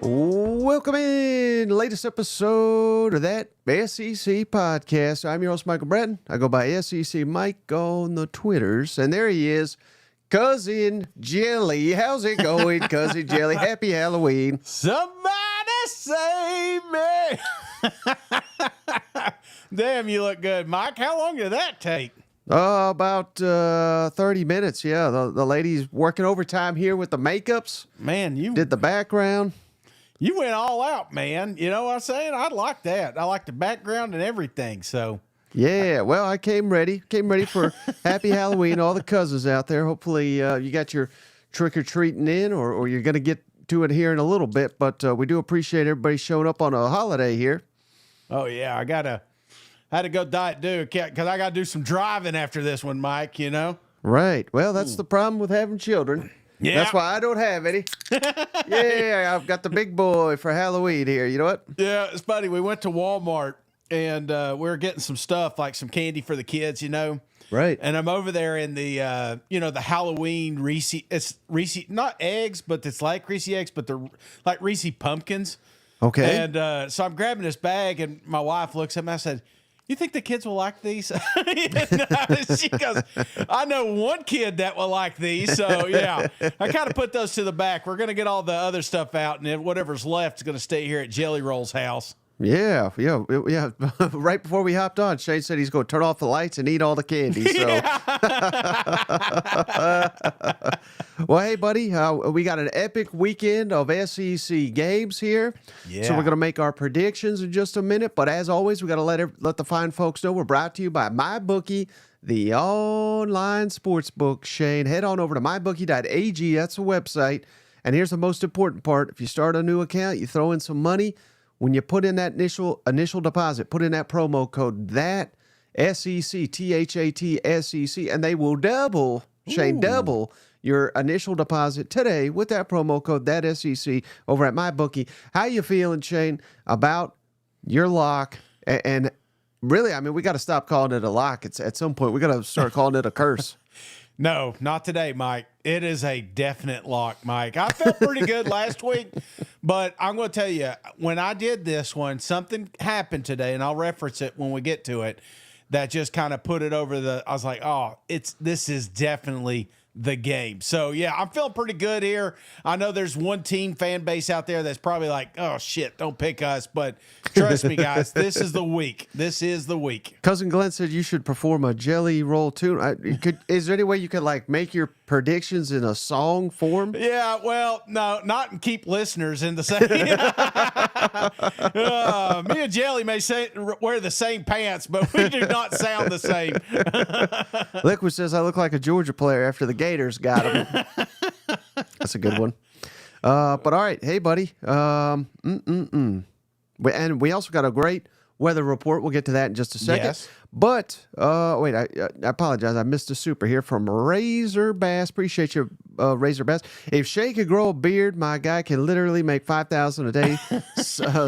Welcome in, latest episode of that SEC podcast. I'm your host, Michael Bratton. I go by SEC Mike on the Twitters, and there he is, Cousin Jelly. How's it going, Cousin Jelly? Happy Halloween. Somebody save me. Damn, you look good, Mike. How long did that take? About 30 minutes, yeah. The lady's working overtime here with the makeups. Man, you Did the background. You went all out, man. You know what I'm saying? I like that. I like the background and everything. So Yeah, well, I came ready for Happy Halloween. All the cousins out there. Hopefully, you got your trick-or-treating in, or you're going to get to it here in a little bit. But we do appreciate everybody showing up on a holiday here. oh yeah, I had to go diet do because I got to do some driving after this one, Mike. You know. Right. Well, that's the problem with having children. Yeah. That's why I don't have any. Yeah, I've got the big boy for Halloween here. You know what? Yeah, it's funny. We went to Walmart and we were getting some stuff like some candy for the kids. You know. Right. And I'm over there in the, the Halloween Reese. It's Reese, not eggs, but it's like Reese eggs, but they're like Reese pumpkins. Okay. And so I'm grabbing this bag, and my wife looks at me. I said, "You think the kids will like these?" She goes, "I know one kid that will like these." So yeah, I kind of put those to the back. We're gonna get all the other stuff out, and then whatever's left is gonna stay here at Jelly Roll's house. Yeah. Right before we hopped on, Shane said he's going to turn off the lights and eat all the candy. So, well, hey, buddy, we got an epic weekend of SEC games here. Yeah. So we're going to make our predictions in just a minute. But as always, we got to let the fine folks know we're brought to you by MyBookie, the online sports book. Shane, head on over to mybookie.ag. That's the website. And here's the most important part: if you start a new account, you throw in some money. When you put in that initial deposit, put in that promo code, that SEC, THAT, and they will double, Shane, double your initial deposit today with that promo code, that SEC, over at MyBookie. How you feeling, Shane, about your lock? And really, I mean, we got to stop calling it a lock. It's at some point, we got to start calling it a curse. No, not today, Mike. It is a definite lock, Mike. I felt pretty good last week, but I'm going to tell you, when I did this one, something happened today, and I'll reference it when we get to it, that just kind of put it over the, I was like, oh, this is definitely the game. So, yeah, I'm feeling pretty good here. I know there's one team fan base out there that's probably like, oh, shit, don't pick us. But trust me, guys, this is the week. This is the week. Cousin Glenn said you should perform a jelly roll tune. Is there any way you could like make your predictions in a song form? Yeah, well, no, not keep listeners in the same. Me and Jelly may wear the same pants, but we do not sound the same. Liquid says I look like a Georgia player after the Gators got him. That's a good one. But all right, hey buddy. And we also got a great weather report. We'll get to that in just a second. Yes. But wait, I apologize. I missed a super here from Razor Bass. Appreciate you, Razor Bass. If Shay could grow a beard, my guy can literally make $5,000 a day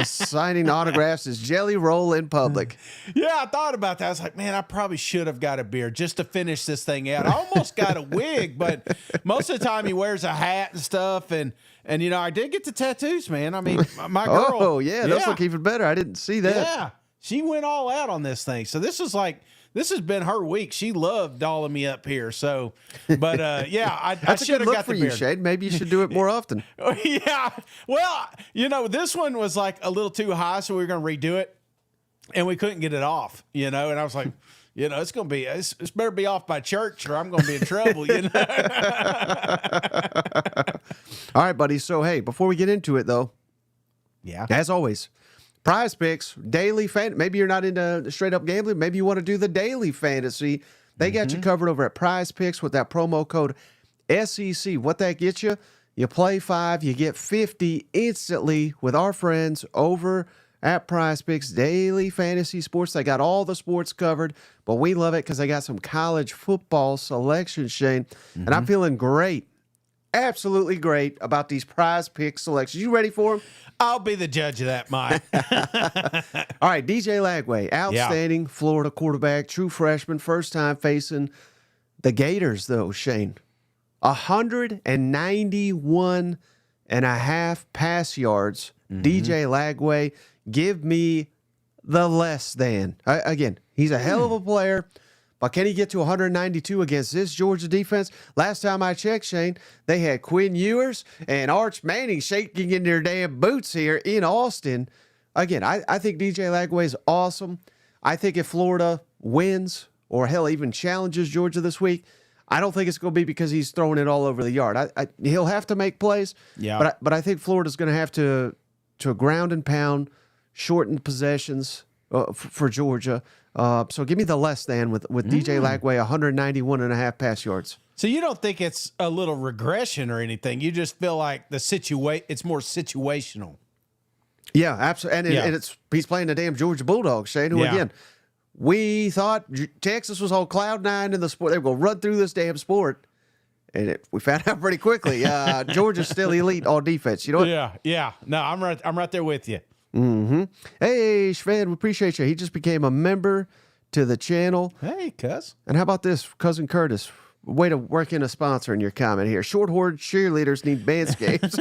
signing autographs as Jelly Roll in public. Yeah, I thought about that. I was like, man, I probably should have got a beard just to finish this thing out. I almost got a wig, but most of the time he wears a hat and stuff. And you know, I did get the tattoos, man. I mean, my girl. Oh, yeah, those look even better. I didn't see that. Yeah. She went all out on this thing. So this has been her week. She loved dolling me up here. So, but yeah, I should have got for the you, beard. Shade. Maybe you should do it more often. Yeah. Well, you know, this one was like a little too high, so we were going to redo it, and we couldn't get it off. You know, and I was like, you know, it's better be off by church, or I'm going to be in trouble. You know. All right, buddy. So hey, before we get into it, though, Yeah. as always, PrizePicks daily fan. Maybe you're not into straight up gambling. Maybe you want to do the daily fantasy. They got you covered over at PrizePicks with that promo code SEC. What that gets you? You play 5, you get 50 instantly with our friends over at PrizePicks Daily Fantasy Sports. They got all the sports covered, but we love it because they got some college football selections, Shane. And I'm feeling great, absolutely great about these PrizePicks selections. You ready for them? I'll be the judge of that, Mike. All right, DJ Lagway, outstanding Florida quarterback, true freshman, first time facing the Gators, though, Shane. 191 pass yards. DJ Lagway, give me the less than. Again, he's a hell of a player, but can he get to 192 against this Georgia defense? Last time I checked, Shane, they had Quinn Ewers and Arch Manning shaking in their damn boots here in Austin. Again, I think DJ Lagway is awesome. I think if Florida wins or hell even challenges Georgia this week, I don't think it's going to be because he's throwing it all over the yard. He'll have to make plays, but I think Florida's going to have to ground and pound, shorten possessions for Georgia. So give me the less than with DJ Lagway, 191.5 pass yards. So you don't think it's a little regression or anything? You just feel like it's more situational. Yeah, absolutely. And he's playing the damn Georgia Bulldogs, Shane, who again, we thought Texas was on cloud nine in the sport. They were going to run through this damn sport. And we found out pretty quickly, Georgia's still elite on defense. You know what? Yeah. No, I'm right there with you. Mm-hmm. Hey, Shved, we appreciate you. He just became a member to the channel. Hey, cuz. And how about this, Cousin Curtis? Way to work in a sponsor in your comment here. Short horde cheerleaders need Manscaped.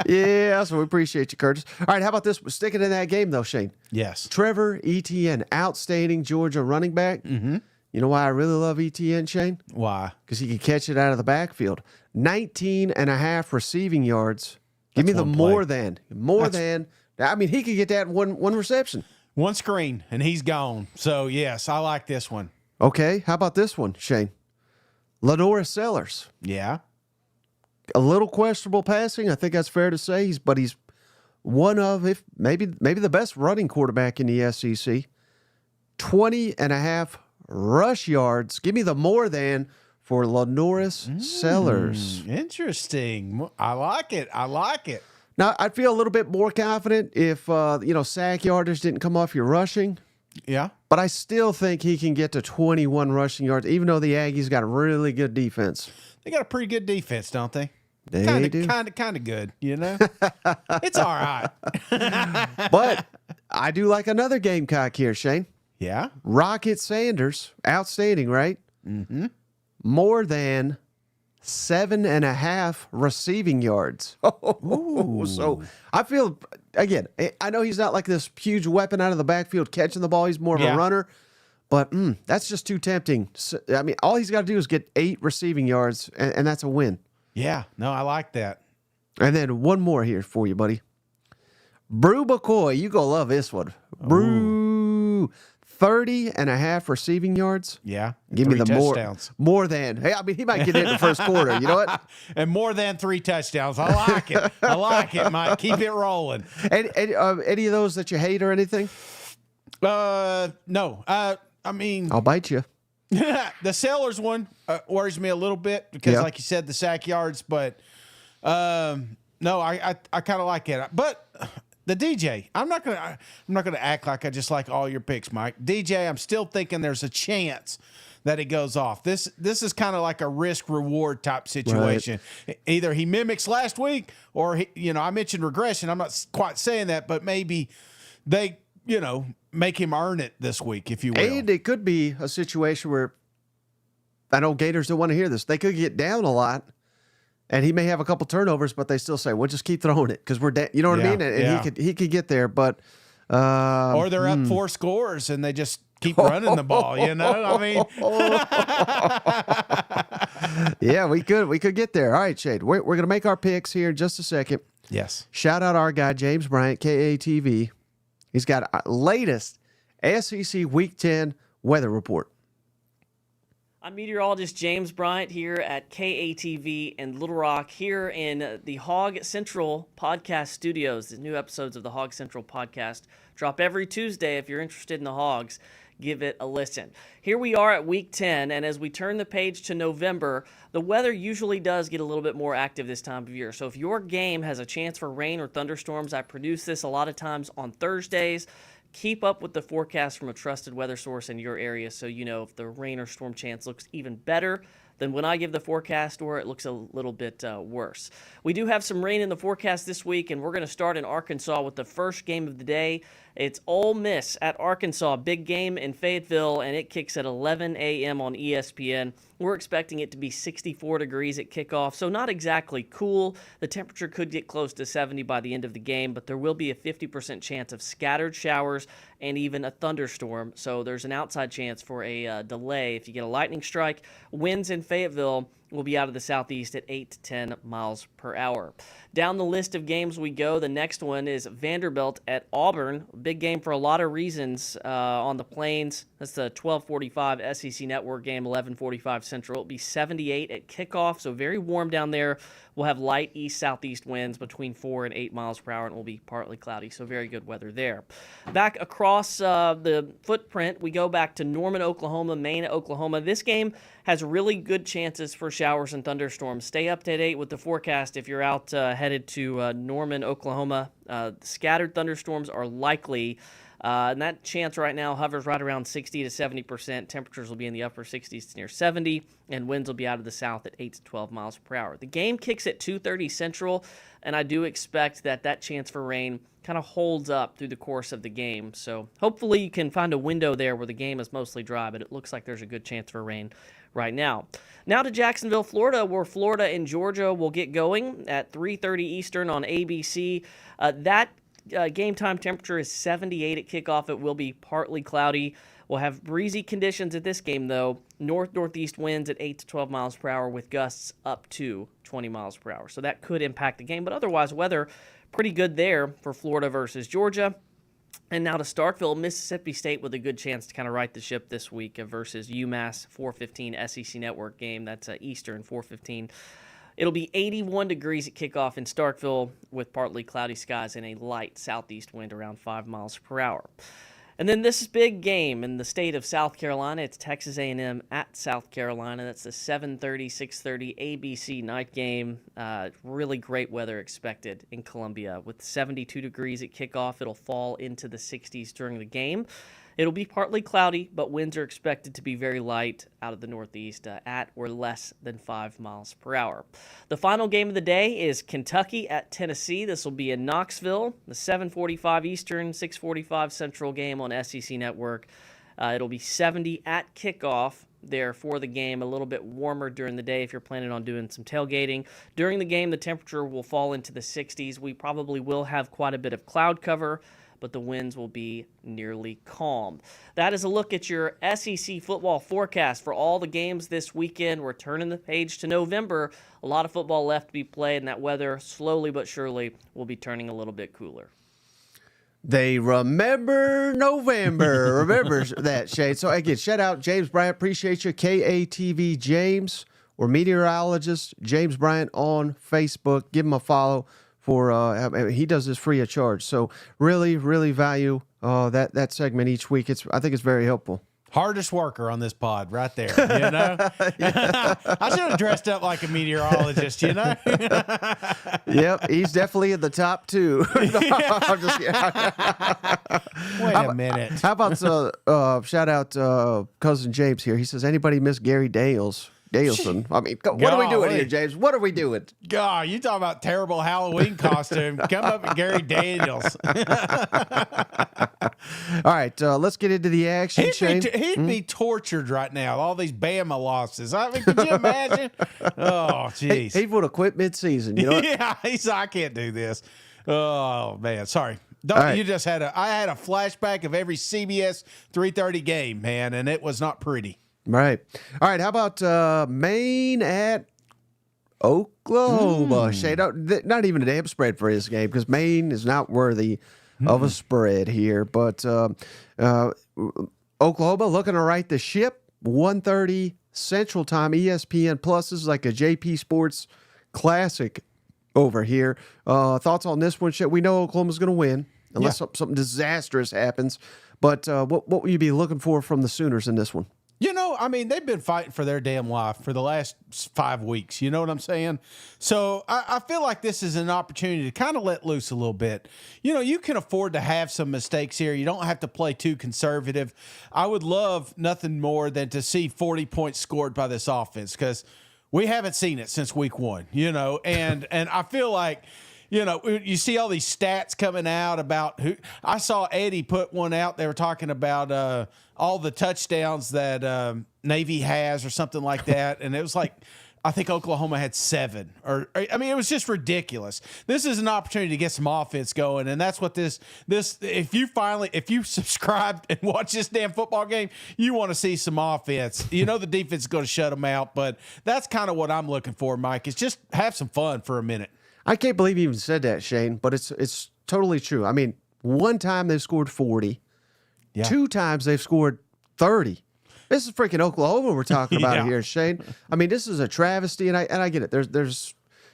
Yeah, so we appreciate you, Curtis. All right, how about this? We're sticking in that game, though, Shane. Yes. Trevor Etienne, outstanding Georgia running back. Mm-hmm. You know why I really love Etienne, Shane? Why? Because he can catch it out of the backfield. 19.5 receiving yards. Give me the more than. I mean, he could get that in one reception. One screen, and he's gone. So, yes, I like this one. Okay, how about this one, Shane? Lenora Sellers. Yeah. A little questionable passing. I think that's fair to say. He's one of, if maybe the best running quarterback in the SEC. 20.5 rush yards. Give me the more than for Lenoris Sellers. Interesting. I like it. Now, I'd feel a little bit more confident if, sack yardage didn't come off your rushing. Yeah. But I still think he can get to 21 rushing yards, even though the Aggies got a really good defense. They got a pretty good defense, don't they? They do. Kind of good, you know? It's all right. But I do like another Gamecock here, Shane. Yeah. Rocket Sanders, outstanding, right? Mm-hmm. More than 7.5 receiving yards. So I feel, again, I know he's not like this huge weapon out of the backfield catching the ball. He's more of a runner. But that's just too tempting. I mean, all he's got to do is get 8 receiving yards, and that's a win. Yeah. No, I like that. And then one more here for you, buddy. Brew McCoy. You going to love this one. Brew. 30.5 receiving yards. Yeah. Give me the touchdowns. More than. Hey, I mean, he might get it in the first quarter. You know what? And more than 3 touchdowns. I like it. Mike. Keep it rolling. Any of those that you hate or anything? No. I mean, I'll bite you. The Sellers one worries me a little bit because, like you said, the sack yards. But no, I kind of like it. But the DJ, I'm not gonna act like I just like all your picks, Mike. DJ, I'm still thinking there's a chance that it goes off. This is kind of like a risk reward type situation. Right. Either he mimics last week, or I mentioned regression. I'm not quite saying that, but maybe they make him earn it this week, if you will. And it could be a situation where, I know Gators don't want to hear this, they could get down a lot, and he may have a couple turnovers, but they still say, well, just keep throwing it because we're down. You know what I mean? And he could get there, but... or they're up 4 scores, and they just keep running the ball, I mean... Yeah, we could get there. All right, Shade, we're going to make our picks here in just a second. Yes. Shout out our guy, James Bryant, KATV. He's got our latest SEC Week 10 weather report. I'm meteorologist James Bryant here at KATV in Little Rock, here in the Hog Central podcast studios. The new episodes of the Hog Central podcast drop every Tuesday. If you're interested in the Hogs, give it a listen. Here we are at Week 10, and as we turn the page to November, the weather usually does get a little bit more active this time of year. So if your game has a chance for rain or thunderstorms, I produce this a lot of times on Thursdays. Keep up with the forecast from a trusted weather source in your area so you know if the rain or storm chance looks even better than when I give the forecast, or it looks a little bit worse. We do have some rain in the forecast this week, and we're going to start in Arkansas with the first game of the day. It's Ole Miss at Arkansas, big game in Fayetteville, and it kicks at 11 a.m. on ESPN. We're expecting it to be 64 degrees at kickoff, so not exactly cool. The temperature could get close to 70 by the end of the game, but there will be a 50% chance of scattered showers and even a thunderstorm, so there's an outside chance for a delay if you get a lightning strike. Winds in Fayetteville will be out of the southeast at 8 to 10 miles per hour. Down the list of games we go, the next one is Vanderbilt at Auburn. Big game for a lot of reasons on the Plains. That's the 12:45 SEC Network game, 11:45 Central. It'll be 78 at kickoff, so very warm down there. We'll have light east-southeast winds between 4 and 8 miles per hour, and it will be partly cloudy, so very good weather there. Back across the footprint, we go back to Norman, Oklahoma, Maine, Oklahoma. This game has really good chances for showers and thunderstorms. Stay up to date with the forecast if you're out headed to Norman, Oklahoma. Scattered thunderstorms are likely. And that chance right now hovers right around 60 to 70%. Temperatures will be in the upper 60s to near 70, and winds will be out of the south at 8 to 12 miles per hour. The game kicks at 2:30 Central, and I do expect that chance for rain kind of holds up through the course of the game. So hopefully you can find a window there where the game is mostly dry, but it looks like there's a good chance for rain right now. Now to Jacksonville, Florida, where Florida and Georgia will get going at 3:30 Eastern on ABC. Game time temperature is 78 at kickoff. It will be partly cloudy. We'll have breezy conditions at this game, though. North-northeast winds at 8 to 12 miles per hour with gusts up to 20 miles per hour. So that could impact the game. But otherwise, weather pretty good there for Florida versus Georgia. And now to Starkville, Mississippi State with a good chance to kind of right the ship this week versus UMass, 4:15 SEC Network game. That's Eastern, 4:15. It'll be 81 degrees at kickoff in Starkville with partly cloudy skies and a light southeast wind around 5 miles per hour. And then this big game in the state of South Carolina, it's Texas A&M at South Carolina. That's the 7:30, 6:30 ABC night game. Really great weather expected in Columbia with 72 degrees at kickoff. It'll fall into the 60s during the game. It'll be partly cloudy, but winds are expected to be very light out of the northeast at or less than 5 miles per hour. The final game of the day is Kentucky at Tennessee. This will be in Knoxville, the 7:45 Eastern, 6:45 Central game on SEC Network. It'll be 70 at kickoff there for the game, a little bit warmer during the day if you're planning on doing some tailgating. During the game, the temperature will fall into the 60s. We probably will have quite a bit of cloud cover, but the winds will be nearly calm. That is a look at your SEC football forecast for all the games this weekend. We're turning the page to November. A lot of football left to be played, and that weather slowly but surely will be turning a little bit cooler. They remember November. Remember that, Shane. So, again, shout out James Bryant. Appreciate you. KATV James, or meteorologist James Bryant on Facebook. Give him a follow. He does this free of charge. So really, really value that segment each week. I think it's very helpful. Hardest worker on this pod right there, you know? I should have dressed up like a meteorologist, you know? Yep, he's definitely in the top two. I'm just kidding. Wait a minute. How about shout out cousin James here. He says, anybody miss Gary Daleson? I mean, what are we doing here, James? What are we doing? God, you talking about terrible Halloween costume. Come up with Gary Daniels. All right, let's get into the action, Shane. He'd be tortured right now, all these Bama losses. I mean, could you imagine? Oh, jeez. He would have quit mid-season, you know? Yeah, he's I can't do this. Oh, man, sorry. Right. You just I had a flashback of every CBS 3:30 game, man, and it was not pretty. Right. All right. How about Maine at Oklahoma? Shane, not even a damn spread for this game because Maine is not worthy of a spread here. But Oklahoma looking to right the ship. 1:30 Central Time, ESPN Plus. This is like a JP Sports classic over here. Thoughts on this one, Shane? We know Oklahoma's going to win unless something disastrous happens. But what will you be looking for from the Sooners in this one? I mean, they've been fighting for their damn life for the last 5 weeks. You know what I'm saying? So I feel like this is an opportunity to kind of let loose a little bit. You can afford to have some mistakes here. You don't have to play too conservative. I would love nothing more than to see 40 points scored by this offense because we haven't seen it since week 1, and I feel like, you see all these stats coming out about who. I saw Eddie put one out. They were talking about all the touchdowns that Navy has or something like that. And it was like, I think Oklahoma had 7. It was just ridiculous. This is an opportunity to get some offense going. And that's what this if you subscribe and watch this damn football game, you want to see some offense. The defense is going to shut them out. But that's kind of what I'm looking for, Mike, is just have some fun for a minute. I can't believe you even said that, Shane, but it's totally true. I mean, one time they've scored 40. Yeah. 2 times they've scored 30. This is freaking Oklahoma we're talking about here, Shane. I mean, this is a travesty, and I get it. There's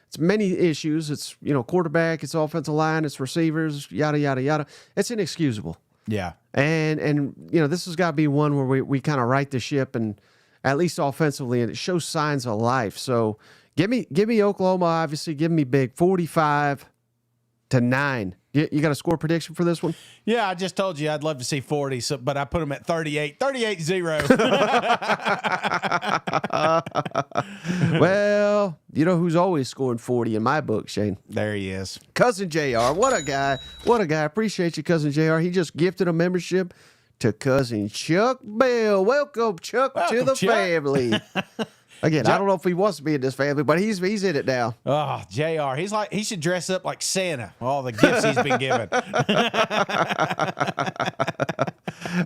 it's many issues. It's, quarterback, it's offensive line, it's receivers, yada, yada, yada. It's inexcusable. Yeah. And this has got to be one where we kind of right the ship, and at least offensively, and it shows signs of life. So give me Oklahoma, obviously. Give me big, 45-9. You got a score prediction for this one? Yeah, I just told you I'd love to see 40, but I put them at 38. 38-0. Well, you know who's always scoring 40 in my book, Shane? There he is. Cousin JR. What a guy. What a guy. Appreciate you, Cousin JR. He just gifted a membership to Cousin Chuck Bell. Welcome, Chuck, to the family. Again, I don't know if he wants to be in this family, but he's in it now. Oh, JR. He should dress up like Santa, all the gifts he's been given.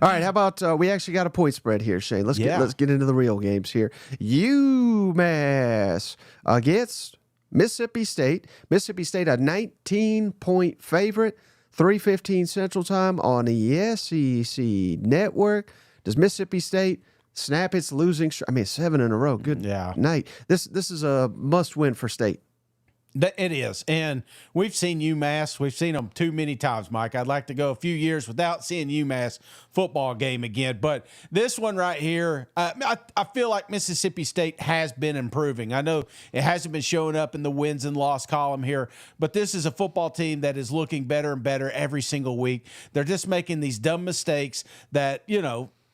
All right, how about we actually got a point spread here, Shane. Let's get into the real games here. UMass against Mississippi State. Mississippi State a 19-point favorite, 3:15 Central Time on the SEC Network. Does Mississippi State snap its losing streak? I mean, 7 in a row. Good night. This is a must-win for State. It is. And we've seen UMass. We've seen them too many times, Mike. I'd like to go a few years without seeing UMass football game again. But this one right here, I feel like Mississippi State has been improving. I know it hasn't been showing up in the wins and loss column here, but this is a football team that is looking better and better every single week. They're just making these dumb mistakes that,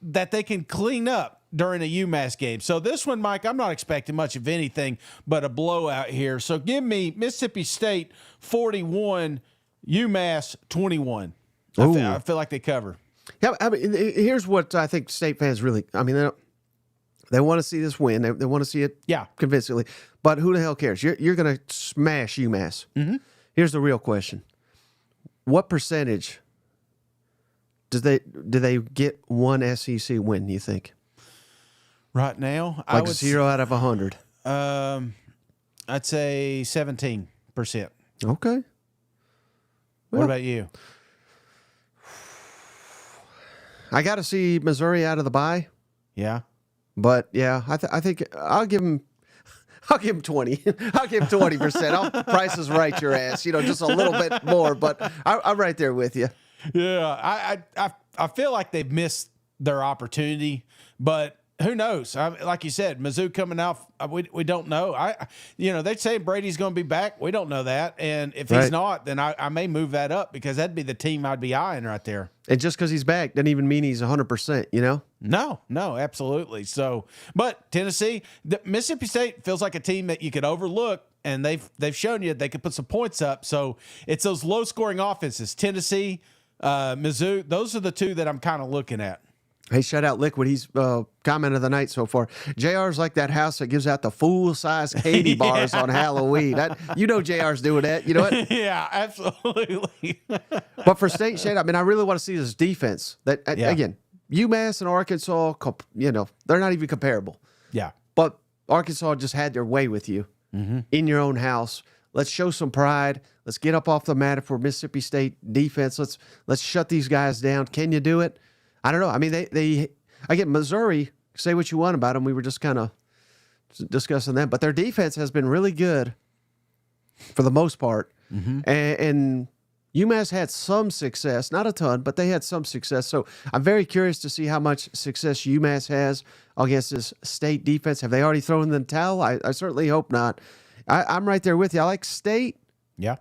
that they can clean up during a UMass game. So this one, Mike, I'm not expecting much of anything but a blowout here. So give me Mississippi State 41, UMass 21. I feel like they cover. Yeah, I mean, here's what I think State fans really, they want to see this win. They want to see it convincingly. But who the hell cares? You're going to smash UMass. Mm-hmm. Here's the real question. What percentage do they get one SEC win, you think? Right now, like 0 out of 100. I'd say 17%. Okay. What about you? I got to see Missouri out of the bye. Yeah. But yeah, I think I'll give them 20. I'll give them 20%. Price is right, your ass. Just a little bit more, but I'm right there with you. Yeah, I feel like they've missed their opportunity, but who knows? Like you said, Mizzou coming out, we don't know. They say Brady's going to be back. We don't know that, and if he's not, then I may move that up because that'd be the team I'd be eyeing right there. And just because he's back doesn't even mean he's 100%. No, absolutely. So, but Tennessee, Mississippi State feels like a team that you could overlook, and they've shown you they could put some points up. So it's those low scoring offenses, Tennessee, Mizzou. Those are the two that I'm kind of looking at. Hey, shout out Liquid. He's comment of the night so far. JR's like that house that gives out the full-size candy bars on Halloween. JR's doing that. You know what? Yeah, absolutely. But for State, Shane, I really want to see this defense. Again, UMass and Arkansas, they're not even comparable. Yeah. But Arkansas just had their way with you in your own house. Let's show some pride. Let's get up off the mat for Mississippi State defense. Let's shut these guys down. Can you do it? I don't know. I mean, they again, Missouri, say what you want about them. We were just kind of discussing them. But their defense has been really good for the most part. Mm-hmm. And UMass had some success, not a ton, but they had some success. So I'm very curious to see how much success UMass has against this state defense. Have they already thrown in the towel? I certainly hope not. I'm right there with you. I like State, Yeah.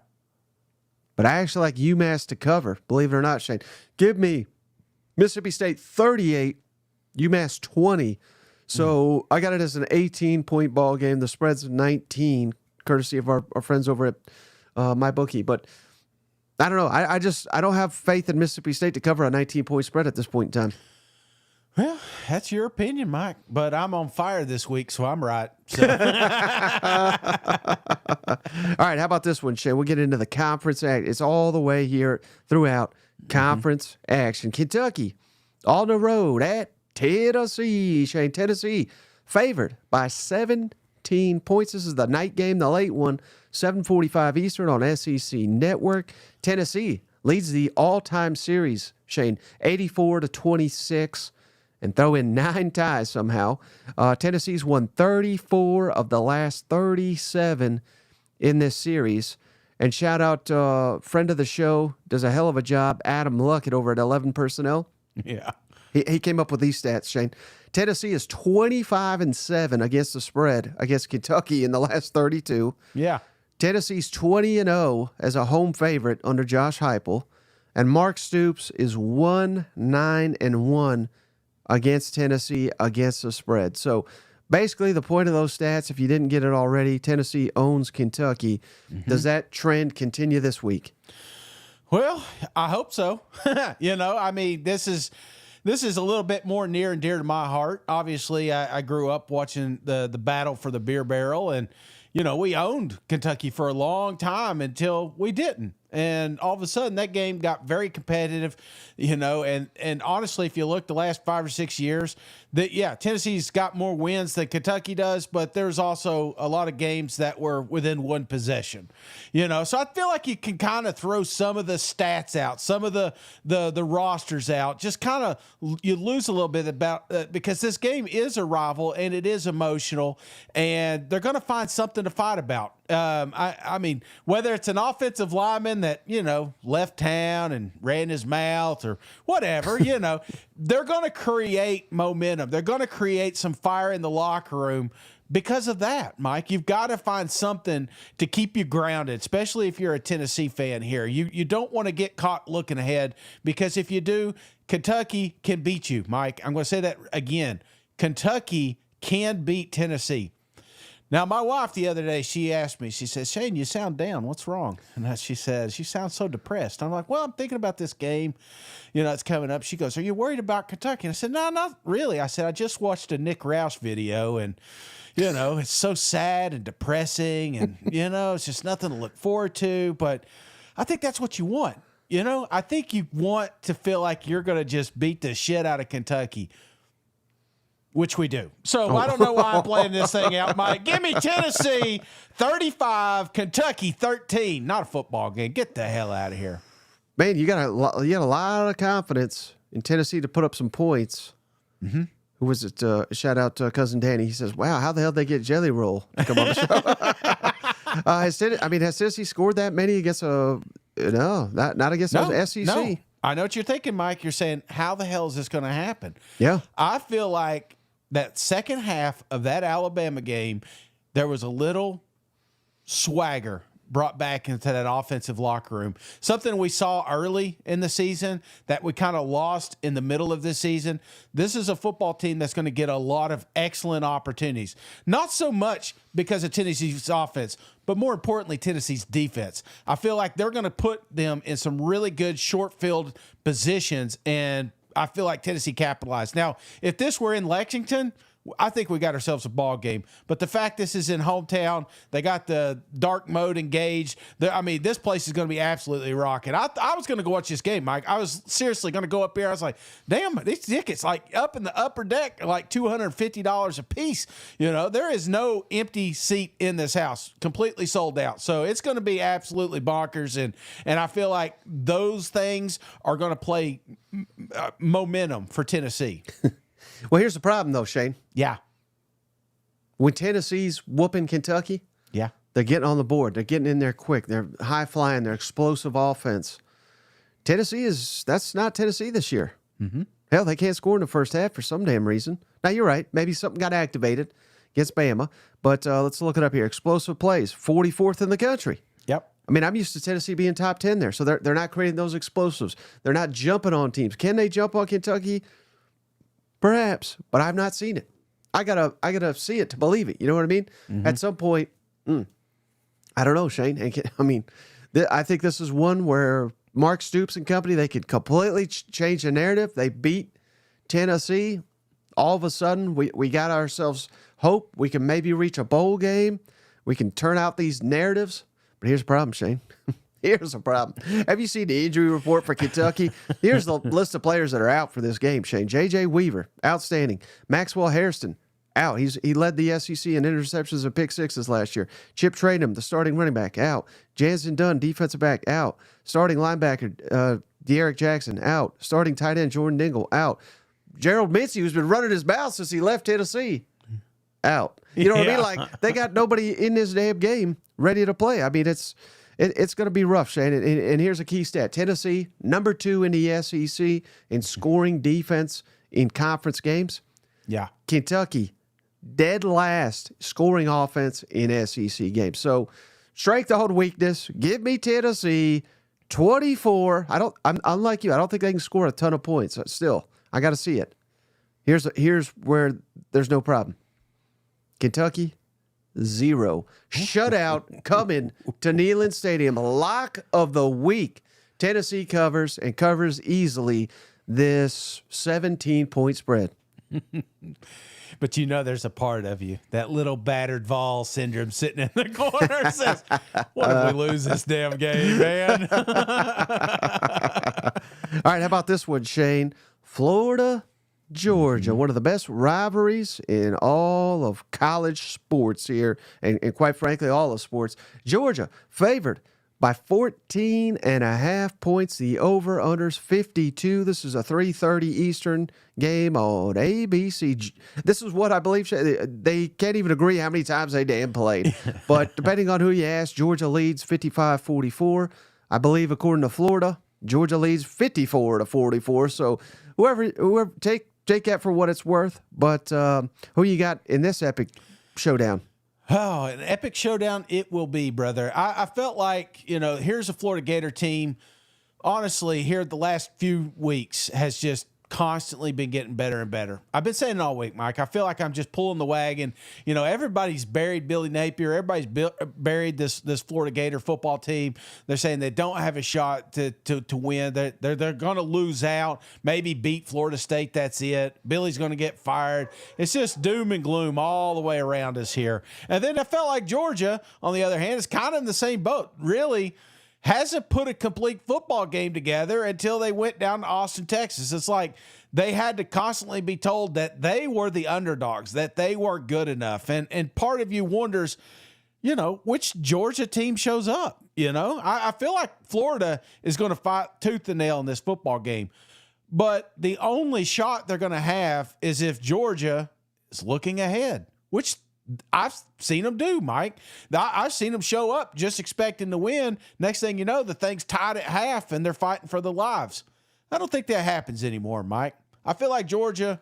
but I actually like UMass to cover, believe it or not, Shane. Give me Mississippi State 38, UMass 20. So I got it as an 18-point ball game. The spread's 19, courtesy of our friends over at MyBookie. But I don't know. I don't have faith in Mississippi State to cover a 19-point spread at this point in time. Well, that's your opinion, Mike. But I'm on fire this week, so I'm right. So. All right, how about this one, Shane? We'll get into the conference act. It's all the way here throughout conference action. Kentucky on the road at Tennessee. Shane, Tennessee favored by 17 points. This is the night game, the late one, 7:45 Eastern on SEC Network. Tennessee leads the all-time series, Shane, 84-26. And throw in 9 ties somehow. Tennessee's won 34 of the last 37 in this series. And shout out friend of the show, does a hell of a job, Adam Luckett over at 11 Personnel. Yeah. He came up with these stats, Shane. Tennessee is 25-7 against the spread against Kentucky in the last 32. Yeah. Tennessee's 20-0 as a home favorite under Josh Heupel. And Mark Stoops is 1-9-1 against Tennessee against the spread. So basically the point of those stats, if you didn't get it already, Tennessee owns Kentucky. Does that trend continue this week? Well, I hope so. I mean, this is a little bit more near and dear to my heart. Obviously, I grew up watching the battle for the beer barrel, and we owned Kentucky for a long time until we didn't. And all of a sudden, that game got very competitive, and honestly, if you look the last 5 or 6 years, Tennessee's got more wins than Kentucky does, but there's also a lot of games that were within one possession, So I feel like you can kind of throw some of the stats out, some of the rosters out, just kind of you lose a little bit about because this game is a rival and it is emotional, and they're going to find something to fight about. I mean, whether it's an offensive lineman that, left town and ran his mouth or whatever, they're going to create momentum. They're going to create some fire in the locker room because of that, Mike. You've got to find something to keep you grounded, especially if you're a Tennessee fan here. You don't want to get caught looking ahead, because if you do, Kentucky can beat you, Mike. I'm going to say that again. Kentucky can beat Tennessee. Now, my wife the other day, she asked me, she says, Shane, you sound down. What's wrong? And she says, you sound so depressed. I'm like, well, I'm thinking about this game. It's coming up. She goes, are you worried about Kentucky? And I said, no, not really. I said, I just watched a Nick Roush video, and, it's so sad and depressing, and, it's just nothing to look forward to. But I think that's what you want. I think you want to feel like you're going to just beat the shit out of Kentucky, which we do. So I don't know why I'm playing this thing out, Mike. Give me Tennessee 35, Kentucky 13. Not a football game. Get the hell out of here. Man, you got a lot of confidence in Tennessee to put up some points. Mm-hmm. Who was it? Shout out to Cousin Danny. He says, wow, how the hell did they get Jelly Roll to come on the show? Has Tennessee scored that many against no, not against the SEC. No. I know what you're thinking, Mike. You're saying, how the hell is this going to happen? Yeah. I feel like that second half of that Alabama game, there was a little swagger brought back into that offensive locker room. Something we saw early in the season that we kind of lost in the middle of this season. This is a football team that's going to get a lot of excellent opportunities. Not so much because of Tennessee's offense, but more importantly, Tennessee's defense. I feel like they're going to put them in some really good short field positions, and I feel like Tennessee capitalized. Now, if this were in Lexington, I think we got ourselves a ball game. But the fact this is in hometown, they got the dark mode engaged. This place is going to be absolutely rocking. I was going to go watch this game, Mike. I was seriously going to go up here. I was like, damn, these tickets, like up in the upper deck, are like $250 a piece. There is no empty seat in this house. Completely sold out. So it's going to be absolutely bonkers. And I feel like those things are going to play momentum for Tennessee. Well, here's the problem, though, Shane. Yeah. When Tennessee's whooping Kentucky, yeah, They're getting on the board. They're getting in there quick. They're high flying. They're explosive offense. That's not Tennessee this year. Mm-hmm. Hell, they can't score in the first half for some damn reason. Now, you're right. Maybe something got activated against Bama. But let's look it up here. Explosive plays, 44th in the country. Yep. I mean, I'm used to Tennessee being top 10 there. So they're not creating those explosives. They're not jumping on teams. Can they jump on Kentucky? Perhaps, but I've not seen it. I gotta see it to believe it. You know what I mean? Mm-hmm. At some point, I don't know, Shane. I mean, I think this is one where Mark Stoops and company, they could completely change the narrative. They beat Tennessee. All of a sudden, we got ourselves hope. We can maybe reach a bowl game. We can turn out these narratives. But here's the problem, Shane. Here's the problem. Have you seen the injury report for Kentucky? Here's the list of players that are out for this game, Shane. J.J. Weaver, outstanding. Maxwell Hairston, out. He led the SEC in interceptions and pick sixes last year. Chip Tradenham, the starting running back, out. Jansen Dunn, defensive back, out. Starting linebacker, De'Aric Jackson, out. Starting tight end, Jordan Dingle, out. Gerald Mincey, who's been running his mouth since he left Tennessee, out. You know what I mean? Like, they got nobody in this damn game ready to play. I mean, it's going to be rough, Shane. And here's a key stat. Tennessee, number 2 in the SEC in scoring defense in conference games. Yeah. Kentucky, dead last scoring offense in SEC games. So strength on weakness. Give me Tennessee 24. I'm unlike you. I don't think they can score a ton of points. Still, I got to see it. Here's where there's no problem. Kentucky, 0. Shutout coming to Neyland Stadium. Lock of the week. Tennessee covers and covers easily this 17-point spread. But you know there's a part of you, that little battered Vol syndrome sitting in the corner says, what if we lose this damn game, man? All right, how about this one, Shane? Florida, Georgia, one of the best rivalries in all of college sports here, and quite frankly, all of sports. Georgia favored by 14.5 points. The over-under's 52. This is a 3:30 Eastern game on ABC. This is what I believe. They can't even agree how many times they damn played. But depending on who you ask, Georgia leads 55-44. I believe, according to Florida, Georgia leads 54-44. So whoever take that for what it's worth. But who you got in this epic showdown? Oh, an epic showdown it will be, brother. I felt like, here's a Florida Gator team, honestly, here the last few weeks has just constantly been getting better and better. I've been saying it all week, Mike. I feel like I'm just pulling the wagon. Everybody's buried Billy Napier. Everybody's buried this Florida Gator football team. They're saying they don't have a shot to win. They're going to lose out, maybe beat Florida State. That's it. Billy's going to get fired. It's just doom and gloom all the way around us here. And then I felt like Georgia, on the other hand, is kind of in the same boat. Really hasn't put a complete football game together until they went down to Austin, Texas. It's like they had to constantly be told that they were the underdogs, that they were good enough. And part of you wonders, which Georgia team shows up. I feel like Florida is going to fight tooth and nail in this football game. But the only shot they're going to have is if Georgia is looking ahead, which I've seen them do, Mike. I've seen them show up just expecting to win. Next thing you know, the thing's tied at half and they're fighting for their lives. I don't think that happens anymore, Mike. I feel like Georgia,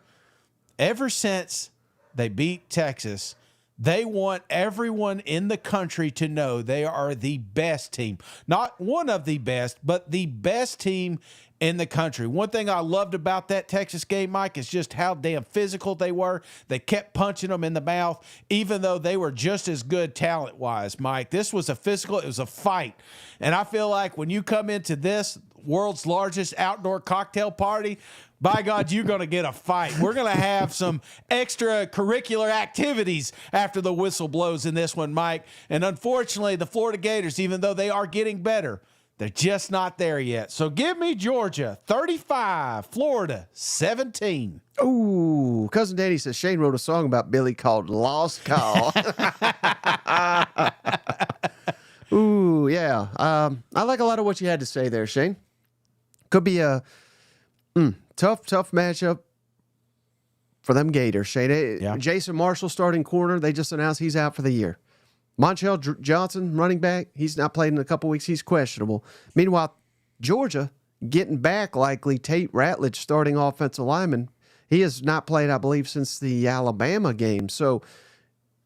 ever since they beat Texas, they want everyone in the country to know they are the best team. Not one of the best, but the best team in the country. One thing I loved about that Texas game, Mike, is just how damn physical they were. They kept punching them in the mouth, even though they were just as good talent-wise, Mike. This was it was a fight. And I feel like when you come into this world's largest outdoor cocktail party, by God, you're going to get a fight. We're going to have some extracurricular activities after the whistle blows in this one, Mike. And unfortunately, the Florida Gators, even though they are getting better, they're just not there yet. So give me Georgia 35, Florida 17. Ooh, Cousin Danny says Shane wrote a song about Billy called Lost Call. Ooh, yeah. I like a lot of what you had to say there, Shane. Could be a tough matchup for them Gators, Shane. Yeah. Jason Marshall starting corner. They just announced he's out for the year. Montrell Johnson, running back, he's not played in a couple weeks. He's questionable. Meanwhile, Georgia getting back likely Tate Ratledge, starting offensive lineman. He has not played, I believe, since the Alabama game. So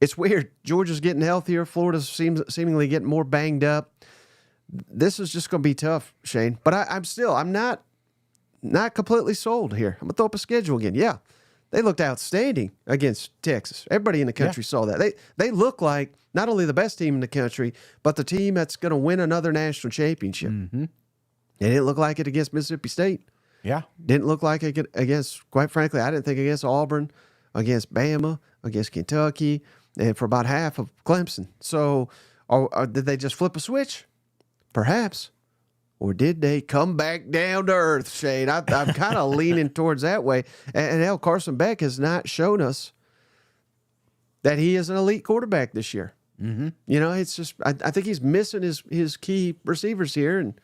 it's weird. Georgia's getting healthier. Florida's seemingly getting more banged up. This is just going to be tough, Shane. But I'm not completely sold here. I'm going to throw up a schedule again. Yeah, they looked outstanding against Texas. Everybody in the country saw that. They look like not only the best team in the country, but the team that's going to win another national championship. Mm-hmm. They didn't look like it against Mississippi State. Yeah. Didn't look like it against, quite frankly, I didn't think against Auburn, against Bama, against Kentucky, and for about half of Clemson. So did they just flip a switch? Perhaps. Or did they come back down to earth, Shane? I'm kind of leaning towards that way. And Carson Beck has not shown us that he is an elite quarterback this year. Mm-hmm. You know, it's just I think he's missing his key receivers here, and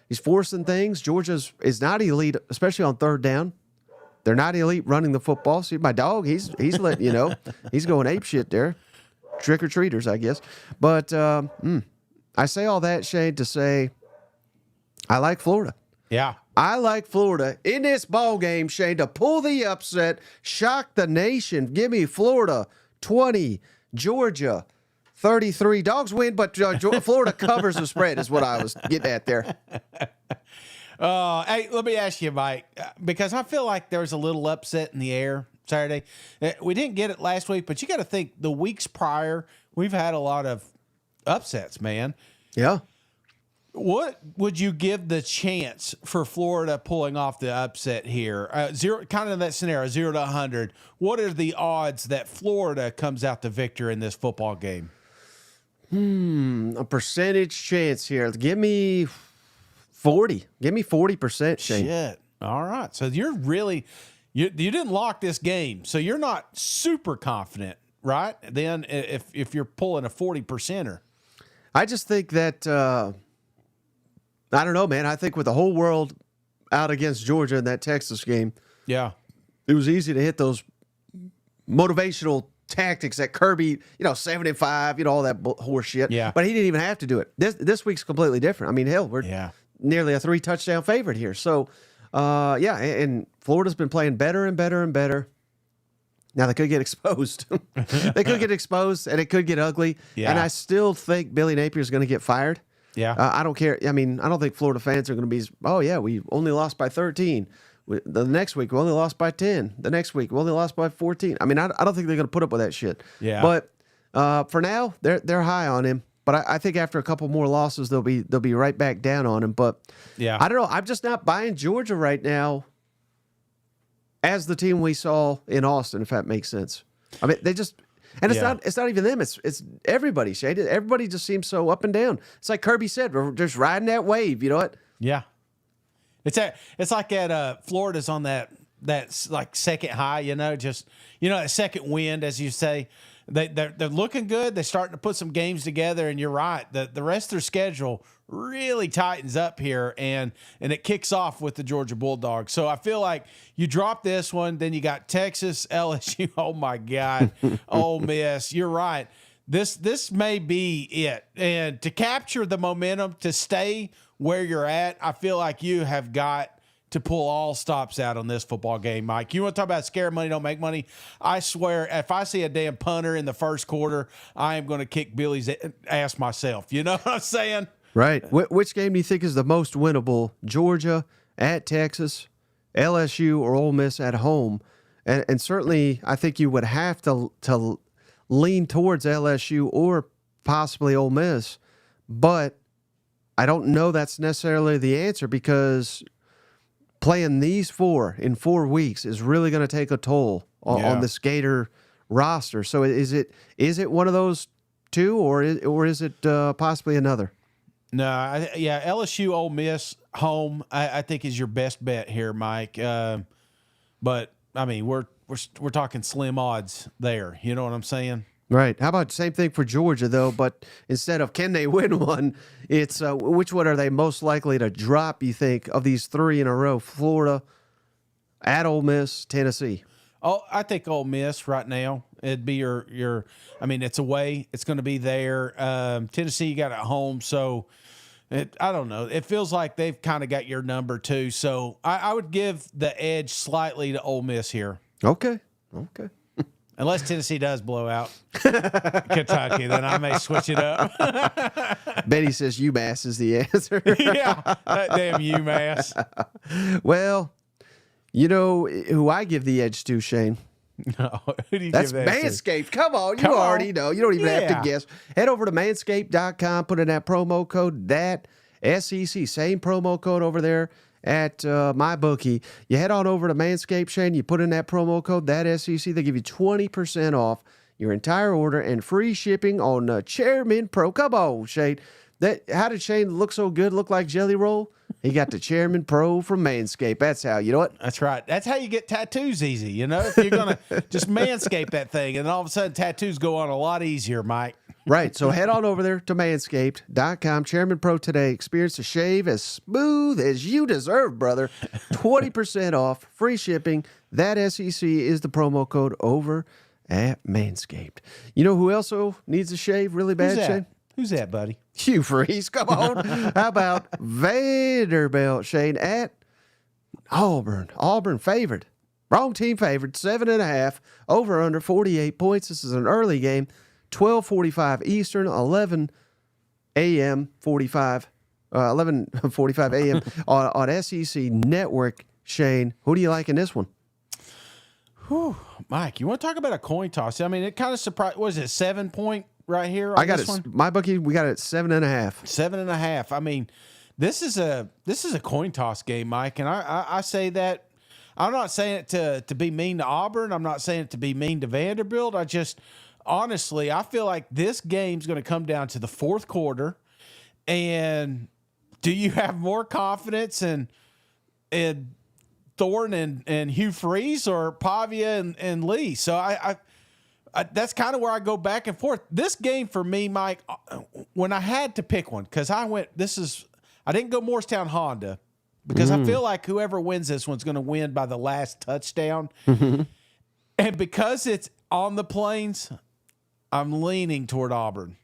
he's forcing things. Georgia is not elite, especially on third down. They're not elite running the football. See, my dog, he's letting you know. He's going ape shit there. Trick-or-treaters, I guess. But I say all that, Shane, to say I like Florida. Yeah. I like Florida in this ball game, Shane, to pull the upset, shock the nation. Give me Florida 20, Georgia 33. Dogs win, but Florida covers the spread is what I was getting at there. Hey, let me ask you, Mike, because I feel like there's a little upset in the air Saturday. We didn't get it last week, but you got to think the weeks prior, we've had a lot of upsets, man. Yeah. What would you give the chance for Florida pulling off the upset here? Zero, kind of that scenario, 0 to 100. What are the odds that Florida comes out the victor in this football game? A percentage chance here. Give me 40. Give me 40%, Shane. Shit. All right. So you're really you didn't lock this game, so you're not super confident, right? Then if you're pulling a 40%er. I just think that I don't know, man. I think with the whole world out against Georgia in that Texas game, yeah, it was easy to hit those motivational tactics that Kirby, 75, all that horse shit. Yeah. But he didn't even have to do it. This week's completely different. I mean, hell, we're nearly a 3-touchdown favorite here. So, and Florida's been playing better and better and better. Now, they could get exposed. They could get exposed, and it could get ugly. Yeah. And I still think Billy Napier's going to get fired. Yeah. I don't care. I mean, I don't think Florida fans are going to be, we only lost by 13. The next week, we only lost by 10. The next week, we only lost by 14. I mean, I don't think they're going to put up with that shit. Yeah. But for now, they're high on him. But I think after a couple more losses, they'll be right back down on him. But yeah, I don't know. I'm just not buying Georgia right now as the team we saw in Austin, if that makes sense. I mean, they just. And it's not even them. It's everybody, Shade. Everybody just seems so up and down. It's like Kirby said, we're just riding that wave. You know what? Yeah. It's like at Florida's on that like second high, just that second wind, as you say. They're looking good. They're starting to put some games together, and you're right. The rest of their schedule really tightens up here, and it kicks off with the Georgia Bulldogs. So I feel like you drop this one, then you got Texas, LSU. Oh my God, Ole Miss. You're right. This may be it, and to capture the momentum, to stay where you're at, I feel like you have got to pull all stops out on this football game, Mike. You want to talk about scare money, don't make money? I swear, if I see a damn punter in the first quarter, I am going to kick Billy's ass myself. You know what I'm saying? Right. Which game do you think is the most winnable? Georgia at Texas, LSU, or Ole Miss at home? And certainly, I think you would have to lean towards LSU or possibly Ole Miss. But I don't know that's necessarily the answer, because playing these four in 4 weeks is really going to take a toll on the Gator roster. So is it one of those two, or is it possibly another? No, LSU, Ole Miss, home, I think is your best bet here, Mike. But I mean, we're talking slim odds there. You know what I'm saying? Right. How about same thing for Georgia, though? But instead of can they win one, it's which one are they most likely to drop, you think, of these three in a row? Florida, at Ole Miss, Tennessee. Oh, I think Ole Miss right now. It'd be your. I mean, it's away. It's going to be there. Tennessee, you got at home, so I don't know. It feels like they've kind of got your number too. So I would give the edge slightly to Ole Miss here. Okay. Unless Tennessee does blow out Kentucky, then I may switch it up. Betty says UMass is the answer. Yeah, that damn UMass. Well, you know who I give the edge to, Shane? No, who do you That's give that to? Manscaped. Come on, you Come on. already know. You don't even have Yeah. to guess. Head over to manscaped.com, put in that promo code, that SEC, same promo code over there at MyBookie. You head on over to Manscaped, Shane, you put in that promo code, that SEC, they give you 20% off your entire order and free shipping on Chairman Pro. Come on, Shane. How did Shane look so good, look like Jelly Roll? He got the Chairman Pro from Manscaped. That's how. You know what? That's right. That's how you get tattoos easy. You know, if you're going to just manscape that thing, and all of a sudden tattoos go on a lot easier, Mike. Right. So head on over there to manscaped.com. Chairman Pro today. Experience a shave as smooth as you deserve, brother. 20% off, free shipping. That SEC is the promo code over at Manscaped. You know who else needs a shave really bad, Shane? Who's that, buddy? Hugh Freeze. Come on. How about Vanderbilt, Shane, at Auburn? Auburn favored. Wrong team favored. 7.5. Over under 48 points. This is an early game. 12:45 Eastern, 11 a.m. 11:45 a.m. on SEC Network. Shane, who do you like in this one? Whew. Mike, you want to talk about a coin toss? I mean, it kind of surprised. Was it 7 point right here? I got this it. one? My bookie, we got it at 7.5. 7.5. I mean, this is a coin toss game, Mike, and I say that. I'm not saying it to be mean to Auburn. I'm not saying it to be mean to Vanderbilt. I just honestly, I feel like this game's going to come down to the fourth quarter. And do you have more confidence in Thorne and Hugh Freeze or Pavia and Lee? So I that's kind of where I go back and forth. This game for me, Mike, when I had to pick one, because I didn't go Morristown Honda because I feel like whoever wins this one's going to win by the last touchdown. And because it's on the Plains, I'm leaning toward Auburn.